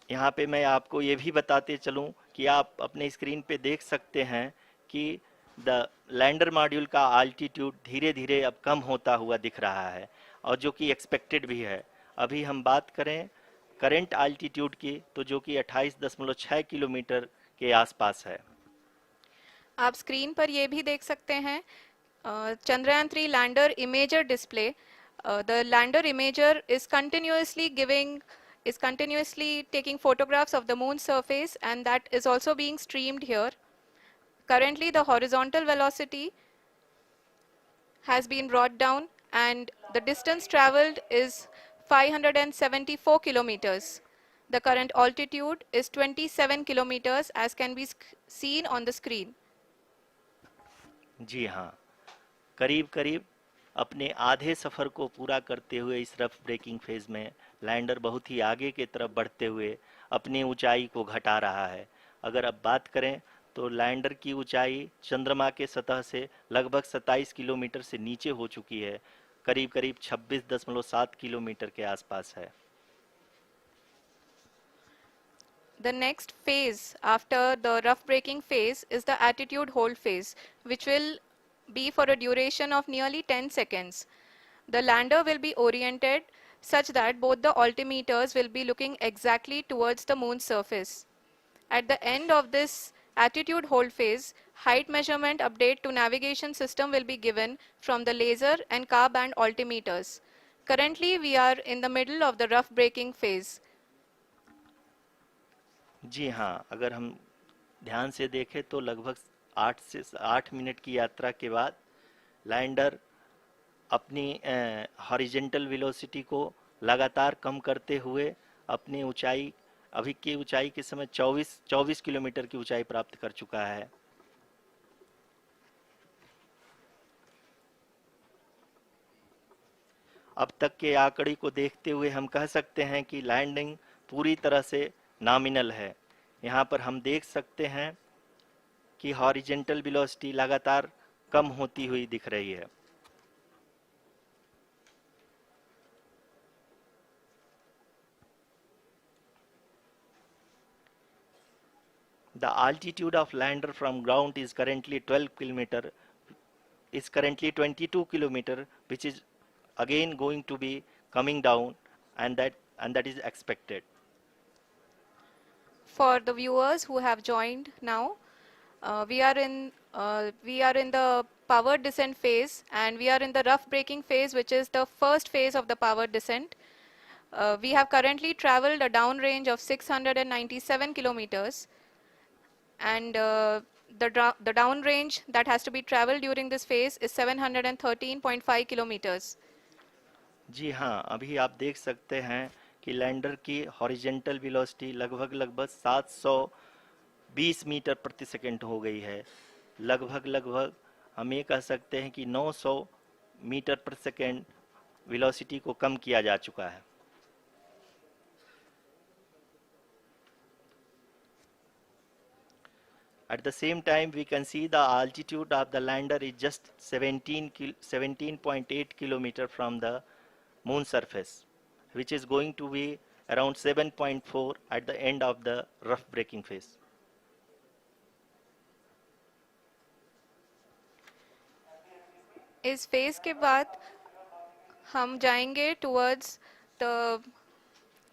यहाँ पे मैं आपको ये भी बताते चलूँ कि आप अपने स्क्रीन पे देख सकते हैं कि द लैंडर मॉड्यूल का आल्टीट्यूड धीरे धीरे अब कम होता हुआ दिख रहा है और जो कि एक्सपेक्टेड भी है। अभी हम बात करें करंट आल्टीट्यूड की तो जो कि 28.6 किलोमीटर के आसपास है। आप स्क्रीन पर ये भी देख सकते हैं Chandrayaan 3 lander imager display. The lander imager is continuously taking photographs of the moon surface, and that is also being streamed here. Currently the horizontal velocity has been brought down and the distance traveled is 574 kilometers. The current altitude is 27 kilometers as can be seen on the screen. जी हाँ, करीब करीब अपने आधे सफ़र को पूरा करते हुए इस रफ ब्रेकिंग फेज में लैंडर बहुत ही आगे की तरफ बढ़ते हुए अपनी ऊंचाई को घटा रहा है। अगर अब बात करें तो लैंडर की ऊंचाई चंद्रमा के सतह से लगभग 27 किलोमीटर से नीचे हो चुकी है, करीब करीब 26.7 किलोमीटर के आसपास है। The next phase after the rough braking phase is the attitude hold phase, which will be for a duration of nearly 10 seconds. The lander will be oriented such that both the altimeters will be looking exactly towards the moon's surface. At the end of this attitude hold phase, height measurement update to navigation system will be given from the laser and car band altimeters. Currently, we are in the middle of the rough braking phase. जी हाँ, अगर हम ध्यान से देखें तो लगभग 8 minute की यात्रा के बाद लैंडर अपनी हॉरिजेंटल वेलोसिटी को लगातार कम करते हुए अपनी ऊंचाई अभी की ऊंचाई के समय 24 किलोमीटर की ऊंचाई प्राप्त कर चुका है। अब तक के आंकड़े को देखते हुए हम कह सकते हैं कि लैंडिंग पूरी तरह से नॉमिनल है। यहाँ पर हम देख सकते हैं कि हॉरिजेंटल वेलोसिटी लगातार कम होती हुई दिख रही है। The altitude of lander from ground is currently 22 kilometer, which is again going to be coming down, and that is expected. For the viewers who have joined now, we are in the power descent phase, and we are in the rough braking phase, which is the first phase of the power descent. We have currently traveled a downrange of 697 kilometers, and the downrange that has to be traveled during this phase is 713.5 kilometers. जी हाँ, अभी आप देख सकते हैं कि lander की horizontal velocity लगभग 720 metre प्रति सेकंड हो गई है। लगभग हम ये कह सकते हैं कि 900 मीटर प्रति सेकंड वेलोसिटी को कम किया जा चुका है। At the same time, we can see the altitude of the lander is just 17.8 kilometer from the moon surface, which is going to be around 7.4 at the end of the rough braking phase. इस phase के बाद हम जाएंगे towards the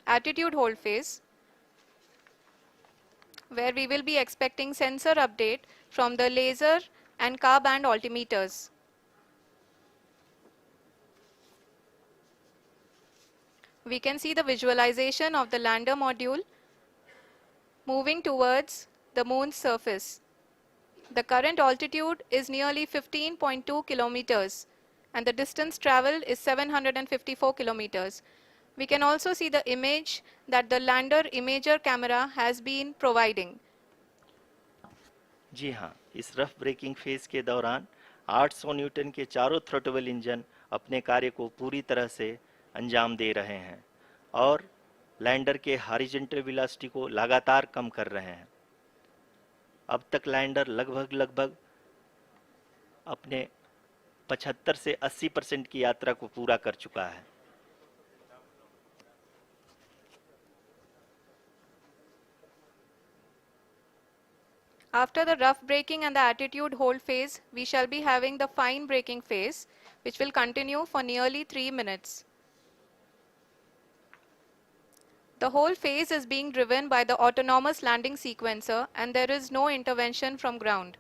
attitude hold phase, where we will be expecting sensor update from the laser and car band altimeters. We can see the visualization of the lander module moving towards the moon's surface. The current altitude is nearly 15.2 kilometers, and the distance traveled is 754 kilometers. We can also see the image that the lander imager camera has been providing. जी हाँ, इस rough breaking phase के दौरान 800 Newton के चारों throttle engine अपने कार्य को पूरी तरह से अंजाम दे रहे हैं और लैंडर के हॉरिजॉन्टल वेलोसिटी को लगातार कम कर रहे हैं। अब तक लैंडर लगभग अपने 75 से 80% की यात्रा को पूरा कर चुका है। After the rough braking and the attitude hold phase, we shall be having the fine braking phase, which will continue for nearly 3 minutes. The whole phase is being driven by the autonomous landing sequencer, and there is no intervention from ground.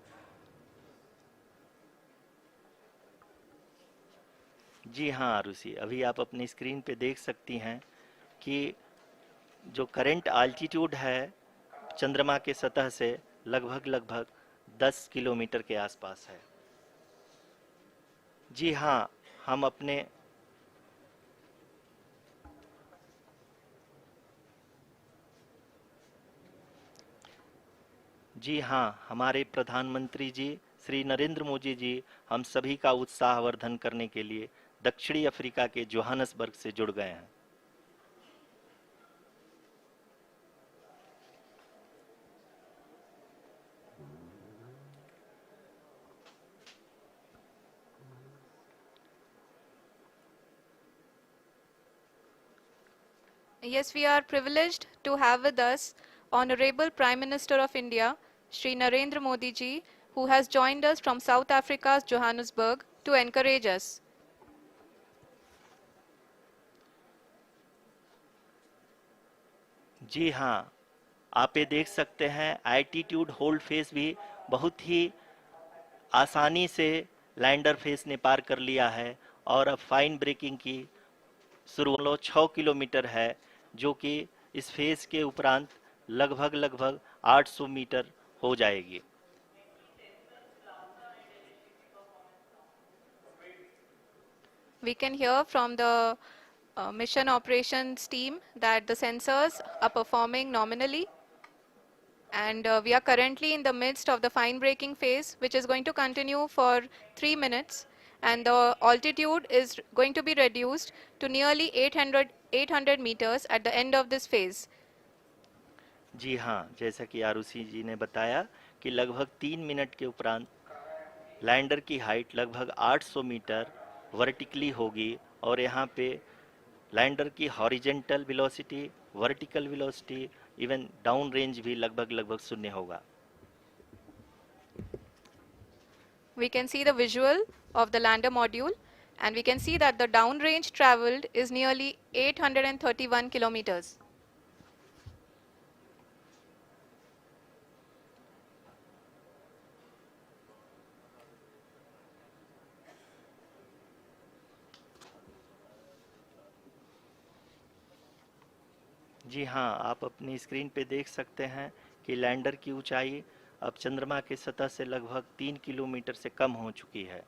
जी हाँ आरुषि, अभी आप अपनी screen पे देख सकती हैं कि जो करंट आल्टीट्यूड है चंद्रमा के सतह से लगभग 10 किलोमीटर के आसपास है। जी हाँ, हम अपने जी हाँ, हमारे प्रधानमंत्री जी श्री नरेंद्र मोदी जी हम सभी का उत्साहवर्धन करने के लिए दक्षिणी अफ्रीका के जोहानसबर्ग से जुड़ गए हैं। Yes, we are privileged to have with us Honorable Prime Minister of India, Shri Narendra Modi ji, who has joined us from South Africa's Johannesburg to encourage us. जी हाँ, आप ये देख सकते हैं एल्टीट्यूड होल्ड फेस भी बहुत ही आसानी से लैंडर फेस ने पार कर लिया है और अब फाइन ब्रेकिंग की शुरू 6 किलोमीटर है, जो कि इस फेस के उपरांत लगभग 800 मीटर हो जाएगी। We can hear from the mission operations team that the sensors are performing nominally, and we are currently in the midst of the fine braking phase, which is going to continue for 3 minutes, and the altitude is going to be reduced to nearly 800 meters at the end of this phase. जी हाँ, जैसा कि आरुषि जी ने बताया कि लगभग 3 minute के उपरांत lander की हाइट लगभग 800 मीटर वर्टिकली होगी और यहाँ पे लैंडर की horizontal velocity, vertical velocity, even down range भी लगभग लगभग शून्य होगा। We can see the visual of the lander module, and we can see that the downrange traveled is nearly 831 kilometers. जी हाँ, आप अपनी स्क्रीन पे देख सकते हैं कि लैंडर की ऊंचाई अब चंद्रमा की सतह से लगभग 3 किलोमीटर से कम हो चुकी है।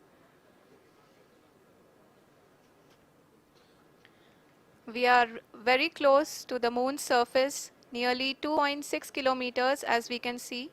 We are very close to the moon's surface, nearly 2.6 kilometers as we can see.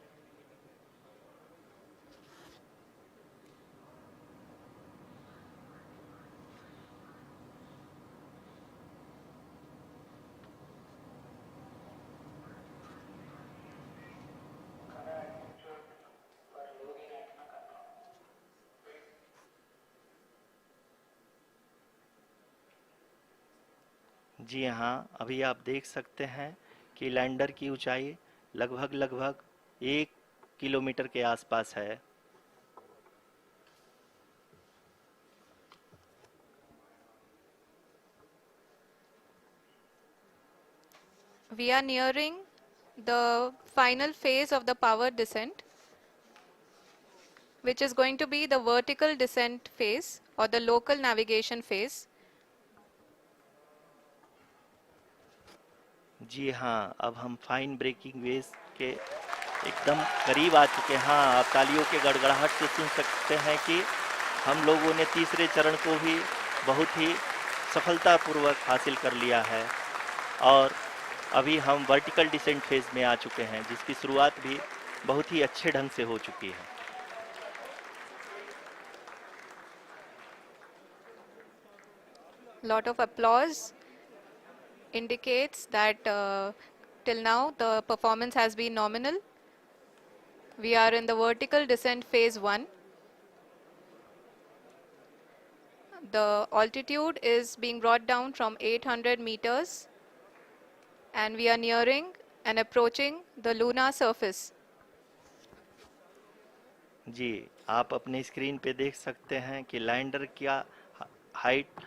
जी हाँ, अभी आप देख सकते हैं कि लैंडर की ऊंचाई लगभग लगभग 1 किलोमीटर के आसपास है। We are nearing the final phase of the power descent, which is going to be the vertical descent phase or the local navigation phase. जी हाँ, अब हम फाइन ब्रेकिंग वेव्स के एकदम करीब आ चुके हैं। हाँ, आप तालियों के गड़गड़ाहट से सुन सकते हैं कि हम लोगों ने तीसरे चरण को भी बहुत ही सफलतापूर्वक हासिल कर लिया है और अभी हम वर्टिकल डिसेंट फेज में आ चुके हैं, जिसकी शुरुआत भी बहुत ही अच्छे ढंग से हो चुकी है। Lot of applause indicates that till now the performance has been nominal. We are in the vertical descent phase 1. The altitude is being brought down from 800 meters and we are nearing and approaching the lunar surface. जी, आप अपनी screen पे देख सकते हैं कि lander का height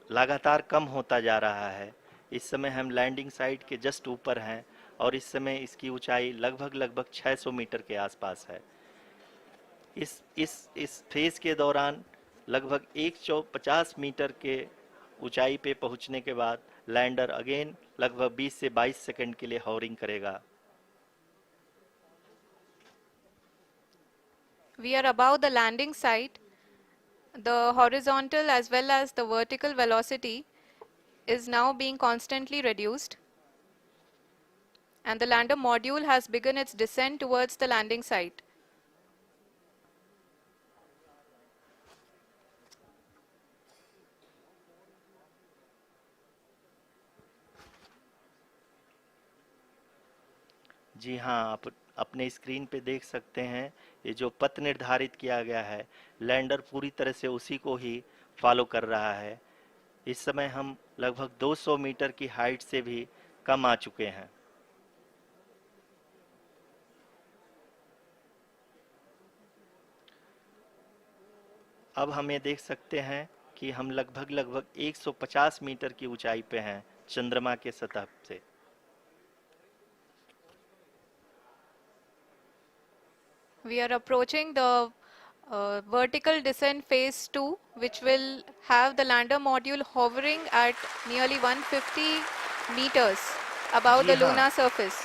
लगातार कम होता जा रहा है। इस समय हम लैंडिंग साइट के जस्ट ऊपर हैं और इस समय इसकी ऊंचाई लगभग लगभग 600 मीटर के आसपास है। इस फेज के दौरान लगभग 150 मीटर के ऊंचाई पे पहुंचने के बाद लैंडर अगेन लगभग 20 से 22 सेकंड के लिए हॉवरिंग करेगा। We are above the landing site. The horizontal as well as the vertical velocity is now being constantly reduced. And the lander module has begun its descent towards the landing site. जी हाँ, आप अपने screen पे देख सकते हैं ये जो पथ निर्धारित किया गया है, लैंडर पूरी तरह से उसी को ही फॉलो कर रहा है। इस समय हम लगभग 200 मीटर की हाइट से भी कम आ चुके हैं। अब हम ये देख सकते हैं कि हम लगभग लगभग 150 मीटर की ऊंचाई पे हैं चंद्रमा के सतह से। We are approaching the vertical descent phase 2, which will have the lander module hovering at nearly 150 meters above the lunar surface.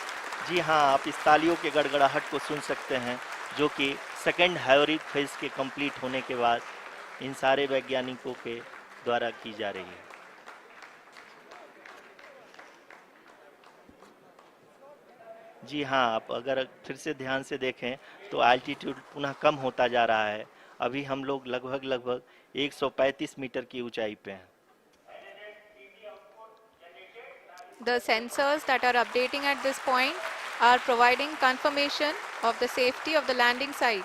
जी हाँ, आप इस तालियों के गड़गड़ाहट को सुन सकते हैं, जो कि सेकेंड हाइब्रिड फेज के कंप्लीट होने के बाद इन सारे वैज्ञानिकों के द्वारा की जा रही है। जी हाँ, आप अगर फिर से ध्यान से देखें तो एल्टीट्यूड पुनः कम होता जा रहा है। अभी हम लोग लगभग लगभग 135 मीटर की ऊंचाई पे हैं। The sensors that are updating at this point are providing confirmation of the safety of the landing site.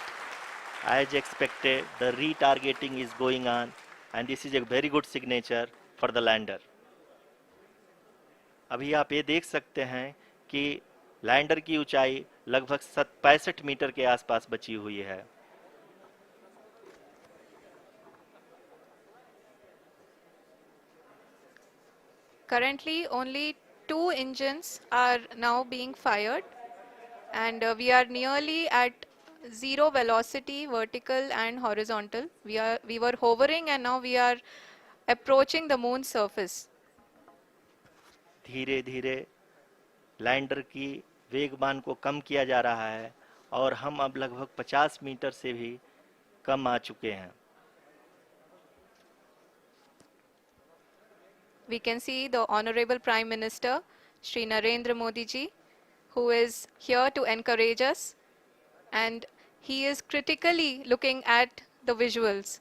As expected, the retargeting is going on, and this is a very good signature for the lander. अभी आप ये देख सकते हैं कि lander की ऊंचाई लगभग 65 मीटर के आसपास बची हुई है. Currently, only 2 engines are now being fired, and we are nearly at zero velocity, vertical and horizontal. We were hovering, and now we are approaching the moon's surface. धीरे धीरे लैंडर की वेगमान को कम किया जा रहा है और हम अब लगभग 50 मीटर से भी कम आ चुके हैं. We can see the Honorable Prime Minister, Shri Narendra Modi ji, who is here to encourage us, and he is critically looking at the visuals.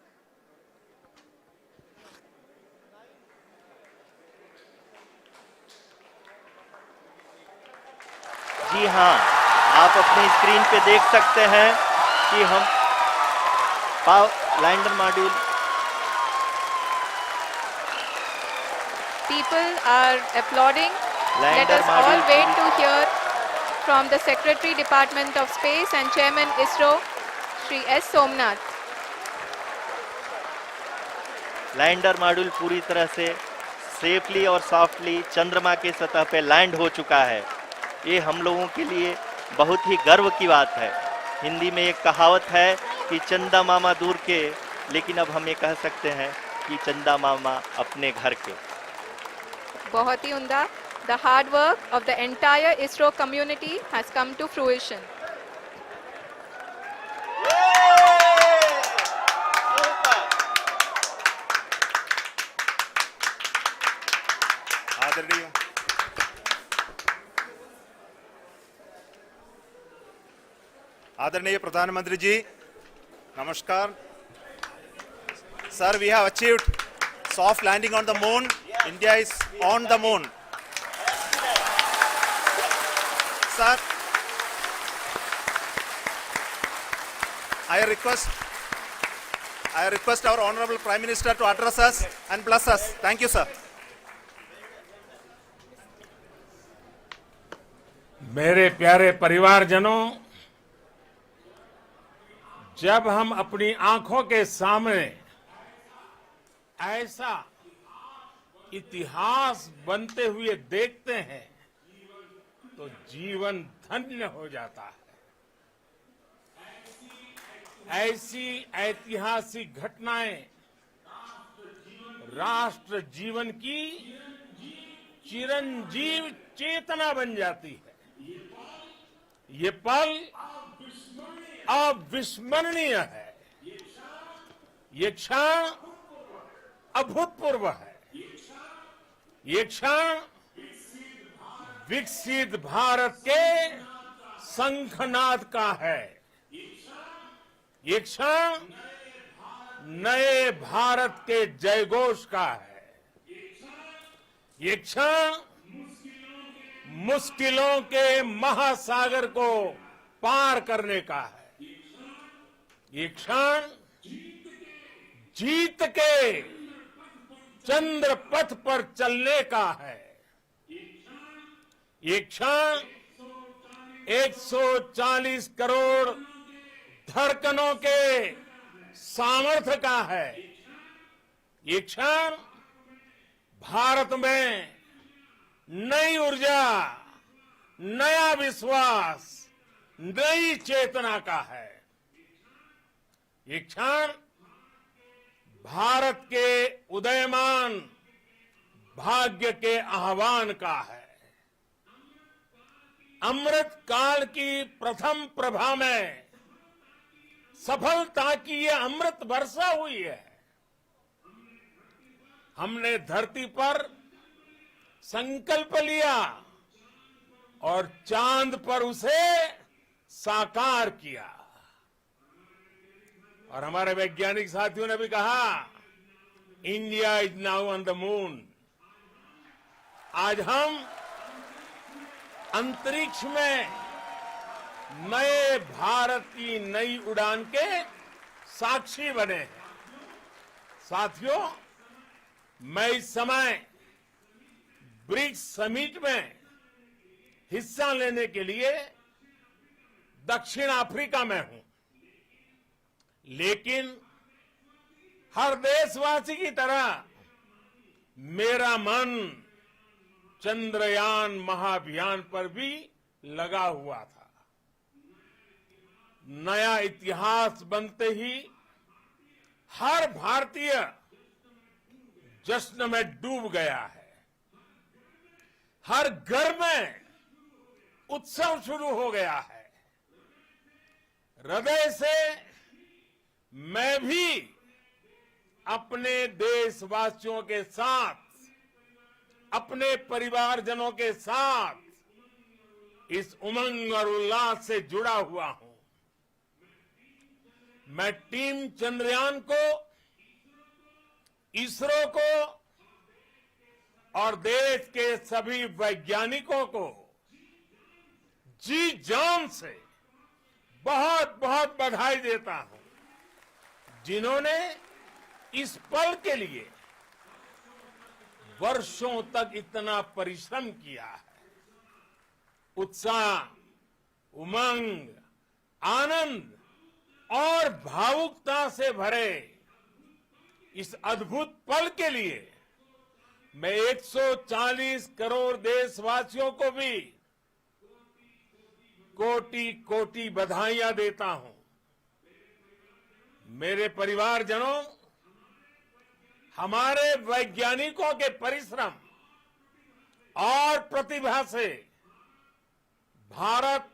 जी हाँ, आप अपनी स्क्रीन पे देख सकते हैं कि हम lander module. People are applauding. Let Lander us all module wait to hear from the Secretary Department of Space and Chairman ISRO, Shri S. Somnath. Lander module पूरी तरह से सेफली और सॉफ्टली चंद्रमा के सतह पे लैंड हो चुका है. ये हम लोगों के लिए बहुत ही गर्व की बात है. हिंदी में एक कहावत है कि चंदा मामा दूर के, लेकिन अब हम ये कह सकते हैं कि चंदा मामा अपने घर के. बहुत ही उम्दा. The hard work of the entire ISRO community has come to fruition. आदरणीय प्रधानमंत्री जी, नमस्कार. Sir, we have achieved soft landing on the moon. India is on the moon. Sir, I request our Honorable Prime Minister to address us and bless us. Thank you, sir. मेरे प्यारे परिवारजनों, जब हम अपनी आंखों के सामने ऐसा इतिहास बनते हुए देखते हैं तो जीवन धन्य हो जाता है. ऐसी ऐतिहासिक घटनाएं राष्ट्र जीवन की चिरंजीव चेतना बन जाती है. ये पल अविस्मरणीय है. ये क्षण अभूतपूर्व है. ये क्षण विकसित भारत के शंखनाद का है. ये क्षण नए भारत के जयघोष का है. ये क्षण मुश्किलों के महासागर को पार करने का है. ये क्षण जीत के चंद्र पथ पर चलने का है. ये क्षण 140 करोड़ धड़कनों के सामर्थ्य का है. ये क्षण भारत में नई ऊर्जा, नया विश्वास, नई चेतना का है. ये क्षण भारत के उदयमान भाग्य के आह्वान का है. अमृत काल की प्रथम प्रभा में सफलता की ये अमृत वर्षा हुई है. हमने धरती पर संकल्प लिया और चांद पर उसे साकार किया. और हमारे वैज्ञानिक साथियों ने भी कहा, India is now on the moon. आज हम अंतरिक्ष में नए भारत की नई उड़ान के साक्षी बने हैं। साथियों, मैं इस समय ब्रिक्स समिट में हिस्सा लेने के लिए दक्षिण अफ्रीका में हूं, लेकिन हर देशवासी की तरह मेरा मन चंद्रयान महाअभियान पर भी लगा हुआ था। नया इतिहास बनते ही हर भारतीय जश्न में डूब गया है। हर घर में उत्सव शुरू हो गया है। हृदय से मैं भी अपने देशवासियों के साथ, अपने परिवारजनों के साथ इस उमंग और उल्लास से जुड़ा हुआ हूं। मैं टीम चंद्रयान को, इसरो को और देश के सभी वैज्ञानिकों को जी जान से बहुत बहुत बधाई देता हूं, जिन्होंने इस पल के लिए वर्षों तक इतना परिश्रम किया है। उत्साह, उमंग, आनंद और भावुकता से भरे इस अद्भुत पल के लिए मैं 140 करोड़ देशवासियों को भी कोटि कोटि बधाइयां देता हूं। मेरे परिवारजनों, हमारे वैज्ञानिकों के परिश्रम और प्रतिभा से भारत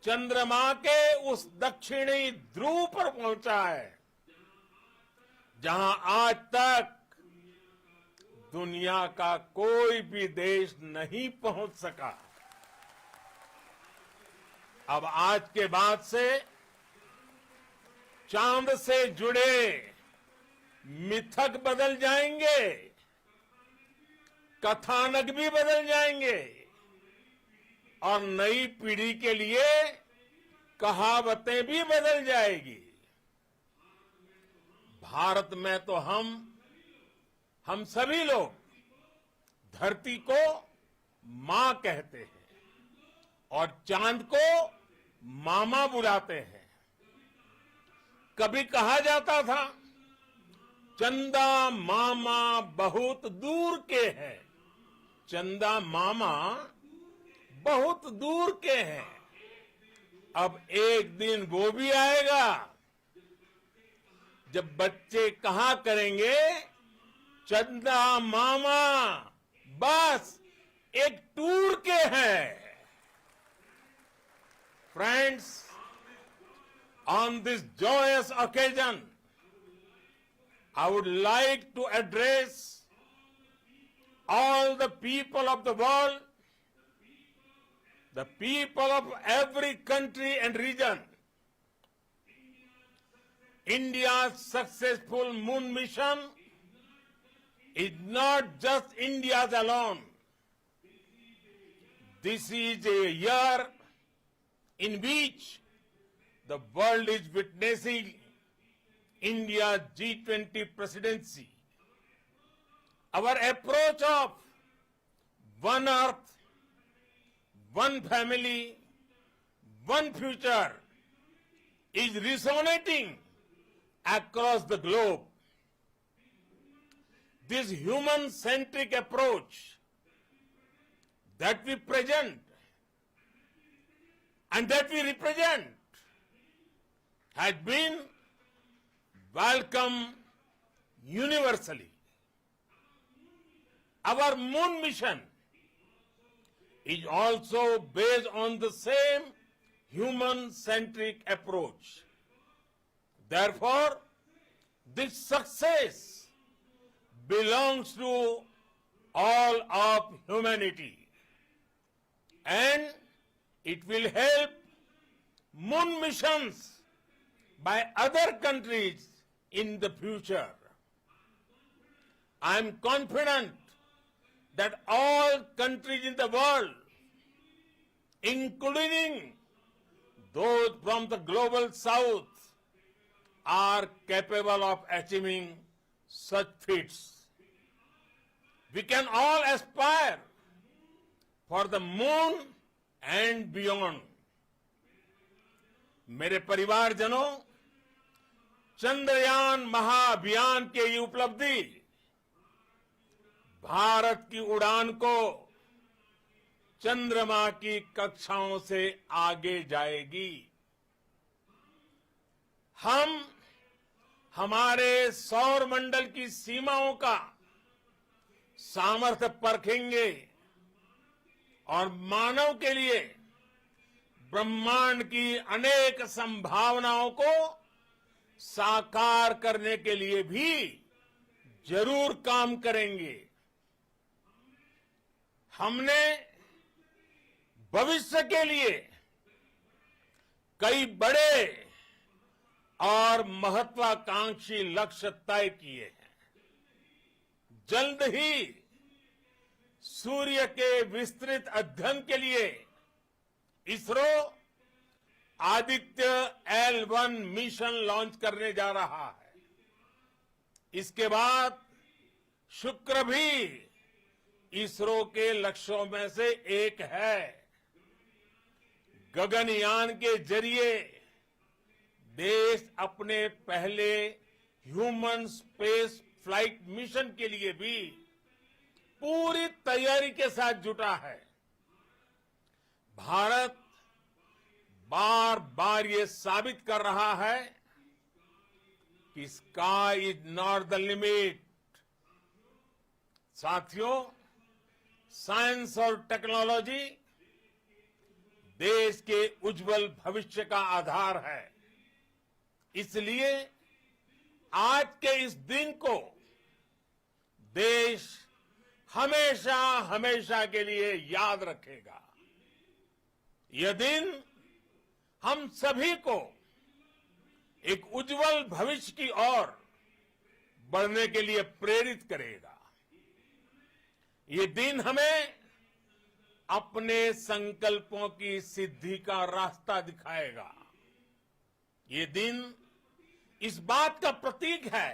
चंद्रमा के उस दक्षिणी ध्रुव पर पहुंचा है, जहां आज तक दुनिया का कोई भी देश नहीं पहुंच सका। अब आज के बाद से चांद से जुड़े मिथक बदल जाएंगे, कथानक भी बदल जाएंगे और नई पीढ़ी के लिए कहावतें भी बदल जाएगी। भारत में तो हम सभी लोग धरती को मां कहते हैं और चांद को मामा बुलाते हैं। कभी कहा जाता था, चंदा मामा बहुत दूर के हैं। चंदा मामा बहुत दूर के हैं। अब एक दिन वो भी आएगा जब बच्चे कहा करेंगे, चंदा मामा बस एक टूर के हैं। Friends, on this joyous occasion, I would like to address all the people of the world, the people of every country and region. India's successful moon mission is not just India's alone. This is a year in which the world is witnessing India's G20 presidency. Our approach of one earth, one family, one future is resonating across the globe. This human-centric approach that we present and that we represent has been welcomed universally. Our moon mission is also based on the same human-centric approach. Therefore, this success belongs to all of humanity, and it will help moon missions by other countries in the future. I am confident that all countries in the world, including those from the global south are capable of achieving such feats. We can all aspire for the moon and beyond. मेरे परिवारजनों, चंद्रयान महाअभियान के ये उपलब्धि भारत की उड़ान को चंद्रमा की कक्षाओं से आगे जाएगी। हम हमारे सौर मंडल की सीमाओं का सामर्थ्य परखेंगे और मानव के लिए ब्रह्मांड की अनेक संभावनाओं को साकार करने के लिए भी जरूर काम करेंगे। हमने भविष्य के लिए कई बड़े और महत्वाकांक्षी लक्ष्य तय किए हैं। जल्द ही सूर्य के विस्तृत अध्ययन के लिए ISRO Aditya L1 mission launch करने जा रहा है। इसके बाद शुक्र भी इसरो के लक्ष्यों में से एक है। गगनयान के जरिए देश अपने पहले ह्यूमन स्पेस फ्लाइट मिशन के लिए भी पूरी तैयारी के साथ जुटा है। भारत बार बार ये साबित कर रहा है कि sky is not the limit. साथियों, साइंस और टेक्नोलॉजी देश के उज्जवल भविष्य का आधार है। इसलिए आज के इस दिन को देश हमेशा हमेशा के लिए याद रखेगा। यह दिन हम सभी को एक उज्जवल भविष्य की ओर बढ़ने के लिए प्रेरित करेगा। ये दिन हमें अपने संकल्पों की सिद्धि का रास्ता दिखाएगा। ये दिन इस बात का प्रतीक है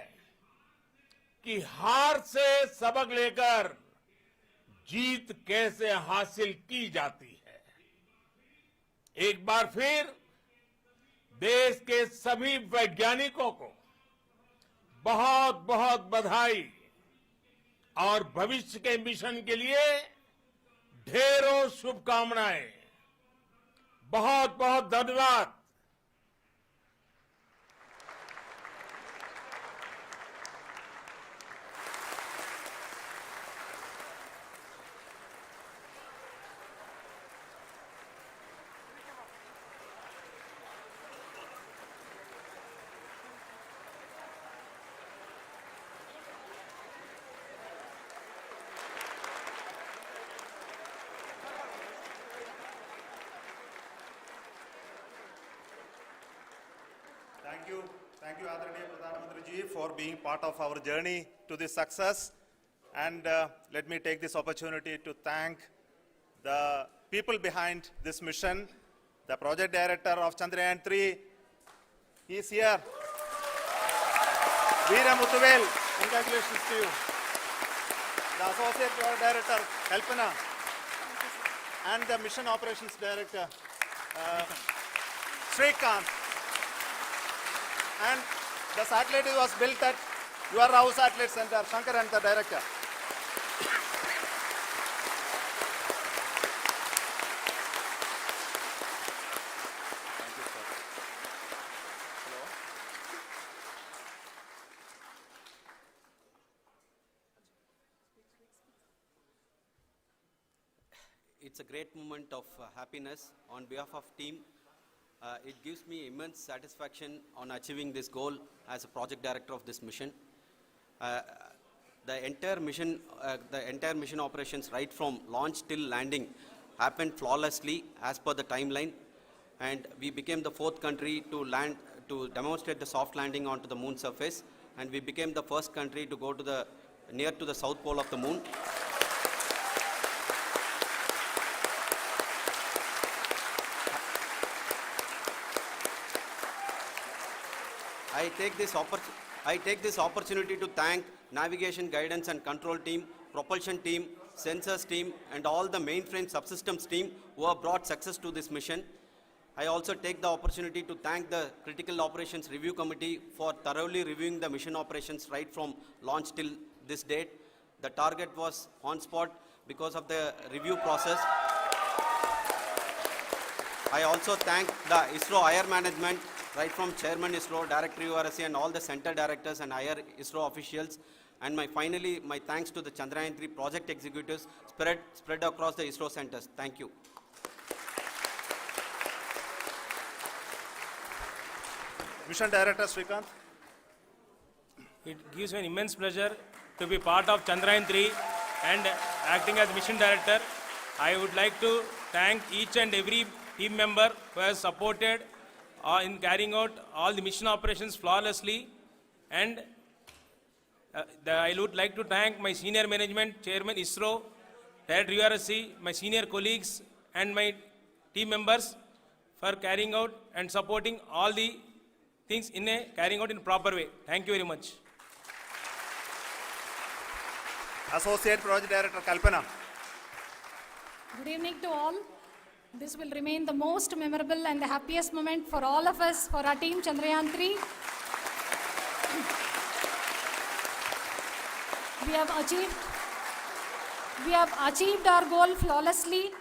कि हार से सबक लेकर जीत कैसे हासिल की जाती है। एक बार फिर देश के सभी वैज्ञानिकों को बहुत बहुत बधाई और भविष्य के मिशन के लिए ढेरों शुभकामनाएं। बहुत बहुत धन्यवाद। Thank you, Adharaniya Pradhan Mantri ji, for being part of our journey to this success. And let me take this opportunity to thank the people behind this mission. The project director of Chandrayaan 3, he is here. Veera Muthuvel, congratulations to you. The associate project director, Kalpana, and the mission operations director, Srikanth. And the satellite was built at your house satellite center, Shankar and the director. Thank you, sir. Hello. It's a great moment of happiness on behalf of team. It gives me immense satisfaction on achieving this goal as a project director of this mission. The entire mission operations, right from launch till landing, happened flawlessly as per the timeline, and we became the 4th country to demonstrate the soft landing onto the moon surface, and we became the first country to go to near to the south pole of the moon. I take this opportunity to thank navigation, guidance and control team, propulsion team, sensors team and all the mainframe subsystems team who have brought success to this mission. I also take the opportunity to thank the Critical Operations Review Committee for thoroughly reviewing the mission operations right from launch till this date. The target was on spot because of the review process. I also thank the ISRO higher management, right from Chairman ISRO, Director URSC and all the center directors and higher ISRO officials. And finally, my thanks to the Chandrayaan 3 project executives spread across the ISRO centers. Thank you. Mission Director Srikanth. It gives me an immense pleasure to be part of Chandrayaan 3 and acting as Mission Director. I would like to thank each and every team member who has supported in carrying out all the mission operations flawlessly. And I would like to thank my senior management, Chairman ISRO, Director URSC, my senior colleagues and my team members for carrying out and supporting all the things carrying out in a proper way. Thank you very much. Associate Project Director Kalpana. Good evening to all. This will remain the most memorable and the happiest moment for all of us, for our team Chandrayaan 3. We have achieved our goal flawlessly.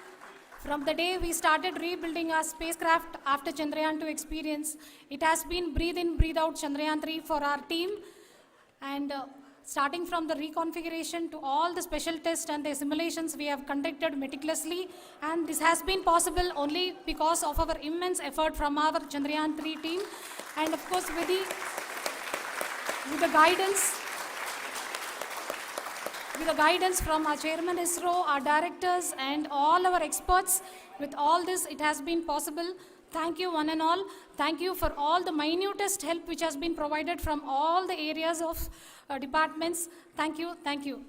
From the day we started rebuilding our spacecraft after Chandrayaan 2 experience, it has been breathe in, breathe out Chandrayaan 3 for our team. And starting from the reconfiguration to all the special tests and the simulations we have conducted meticulously. And this has been possible only because of our immense effort from our Chandrayaan 3 team. And of course with the guidance from our Chairman ISRO, our directors and all our experts. With all this, it has been possible. Thank you one and all. Thank you for all the minutest help which has been provided from all the areas of departments. Thank you. Thank you.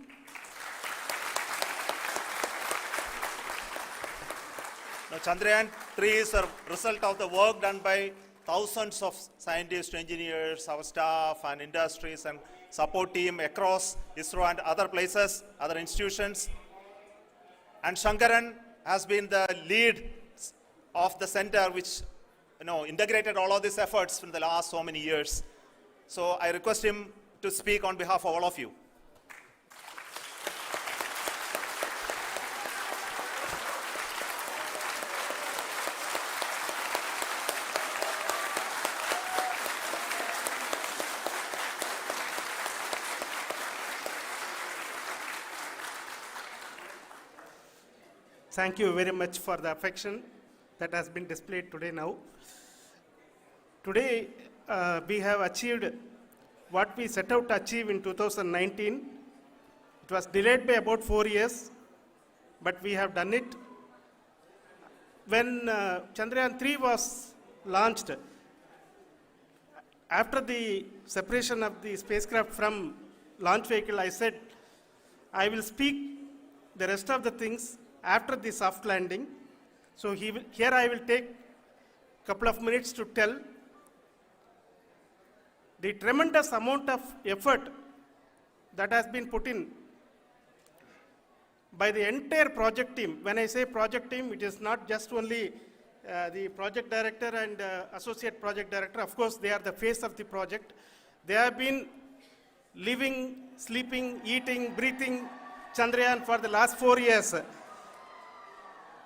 Now, Chandrayaan 3 is a result of the work done by thousands of scientists, engineers, our staff and industries and support team across ISRO and other places, other institutions. And Shankaran has been the lead of the center which integrated all of these efforts in the last so many years. So I request him to speak on behalf of all of you. Thank you very much for the affection that has been displayed today now. Today, we have achieved what we set out to achieve in 2019. It was delayed by about 4 years, but we have done it. When Chandrayaan 3 was launched, after the separation of the spacecraft from launch vehicle, I said, I will speak the rest of the things after the soft landing. So here I will take a couple of minutes to tell the tremendous amount of effort that has been put in by the entire project team. When I say project team, it is not just only the project director and associate project director. Of course, they are the face of the project. They have been living, sleeping, eating, breathing Chandrayaan for the last 4 years.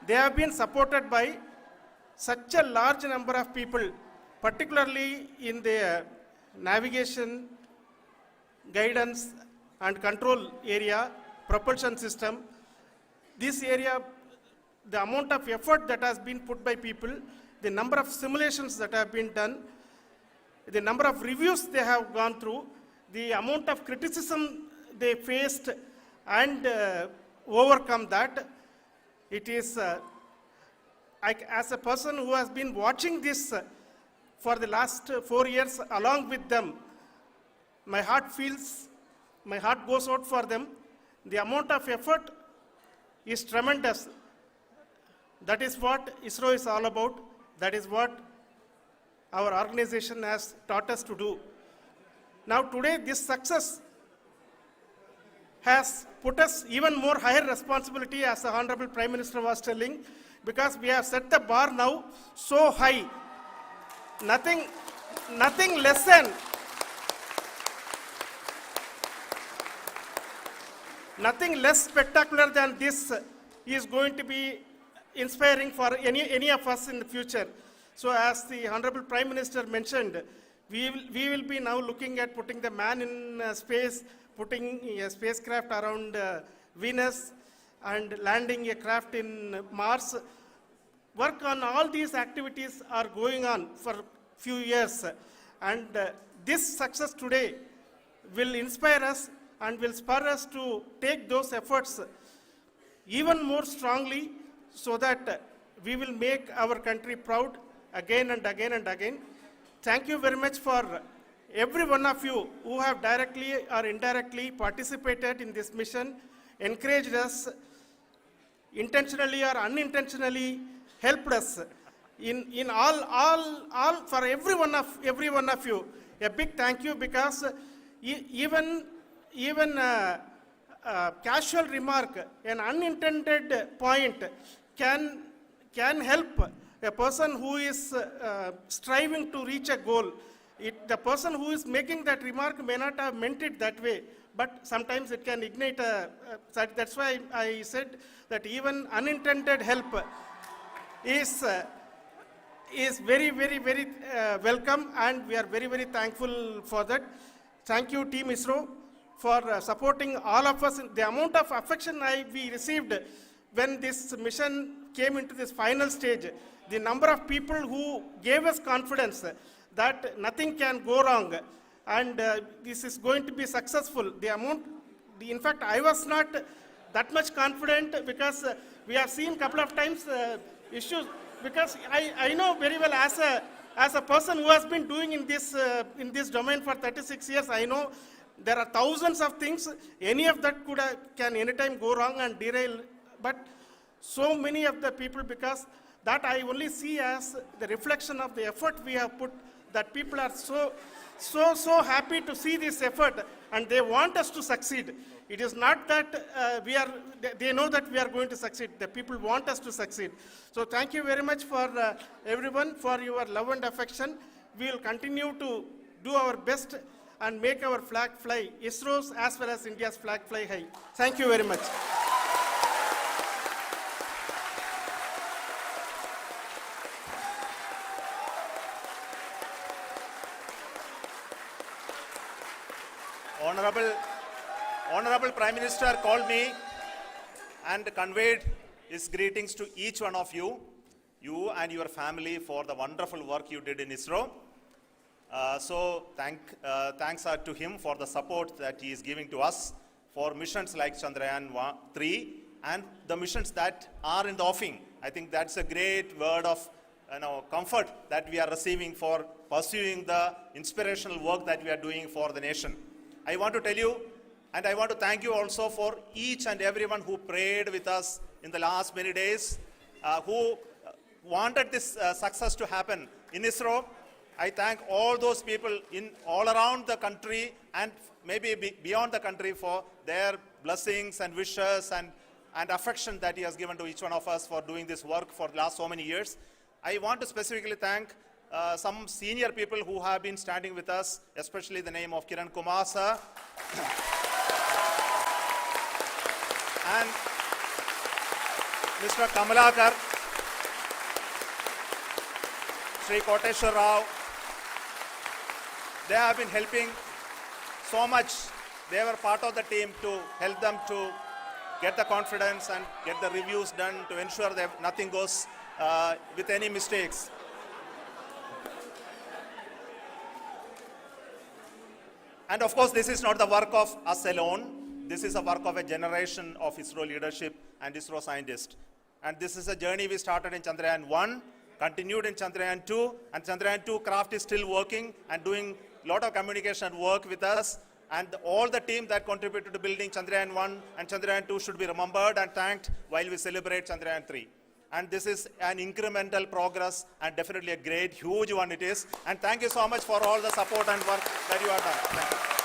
They have been supported by such a large number of people, particularly in the navigation, guidance and control area, propulsion system. This area, the amount of effort that has been put by people, the number of simulations that have been done, the number of reviews they have gone through, the amount of criticism they faced and overcome that. It is, as a person who has been watching this for the last 4 years along with them, my heart goes out for them. The amount of effort is tremendous. That is what ISRO is all about. That is what our organization has taught us to do. Now today this success has put us even more higher responsibility, as the Honorable Prime Minister was telling, because we have set the bar now so high. Nothing less than nothing less spectacular than this is going to be inspiring for any of us in the future. So as the Honorable Prime Minister mentioned, we will be now looking at putting the man in space, putting a spacecraft around Venus, and landing a craft in Mars. Work on all these activities are going on for few years. And this success today will inspire us and will spur us to take those efforts even more strongly, so that we will make our country proud again and again and again. Thank you very much for every one of you who have directly or indirectly participated in this mission, encouraged us, intentionally or unintentionally helped us in all for every one of you. A big thank you, because even casual remark, an unintended point can help a person who is striving to reach a goal. The person who is making that remark may not have meant it that way, but sometimes it can ignite that's why I said that even unintended help is very, very, very welcome, and we are very, very thankful for that. Thank you, Team ISRO, for supporting all of us. The amount of affection we received when this mission came into this final stage, the number of people who gave us confidence that nothing can go wrong, and this is going to be successful. In fact, I was not that much confident, because we have seen a couple of times issues, because I know very well, as a person who has been doing in this domain for 36 years, I know there are thousands of things. Any of that can anytime go wrong and derail, but so many of the people, because that I only see as the reflection of the effort we have put, that people are so happy to see this effort, and they want us to succeed. It is not that they know that we are going to succeed. The people want us to succeed. So thank you very much for everyone, for your love and affection. We will continue to do our best and make our flag fly, ISRO's as well as India's flag fly high. Thank you very much. Honorable Prime Minister called me and conveyed his greetings to each one of you and your family, for the wonderful work you did in ISRO. So thanks are to him for the support that he is giving to us for missions like Chandrayaan 3 and the missions that are in the offing. I think that's a great word of comfort that we are receiving for pursuing the inspirational work that we are doing for the nation. I want to tell you, and I want to thank you also for each and everyone who prayed with us in the last many days, who wanted this success to happen in ISRO. I thank all those people all around the country and maybe beyond the country for their blessings and wishes and affection that he has given to each one of us for doing this work for the last so many years. I want to specifically thank some senior people who have been standing with us, especially the name of Kiran Kumar sir and Mr. Kamalakar, Sri Koteshwar Rao. They have been helping so much. They were part of the team to help them to get the confidence and get the reviews done to ensure that nothing goes with any mistakes. And of course, this is not the work of us alone. This is a work of a generation of ISRO leadership and ISRO scientists. And this is a journey we started in Chandrayaan 1, continued in Chandrayaan 2, and Chandrayaan 2 craft is still working and doing a lot of communication work with us. And all the team that contributed to building Chandrayaan 1 and Chandrayaan 2 should be remembered and thanked while we celebrate Chandrayaan 3. and this is an incremental progress and definitely a great, huge one it is. And thank you so much for all the support and work that you have done. Thank you.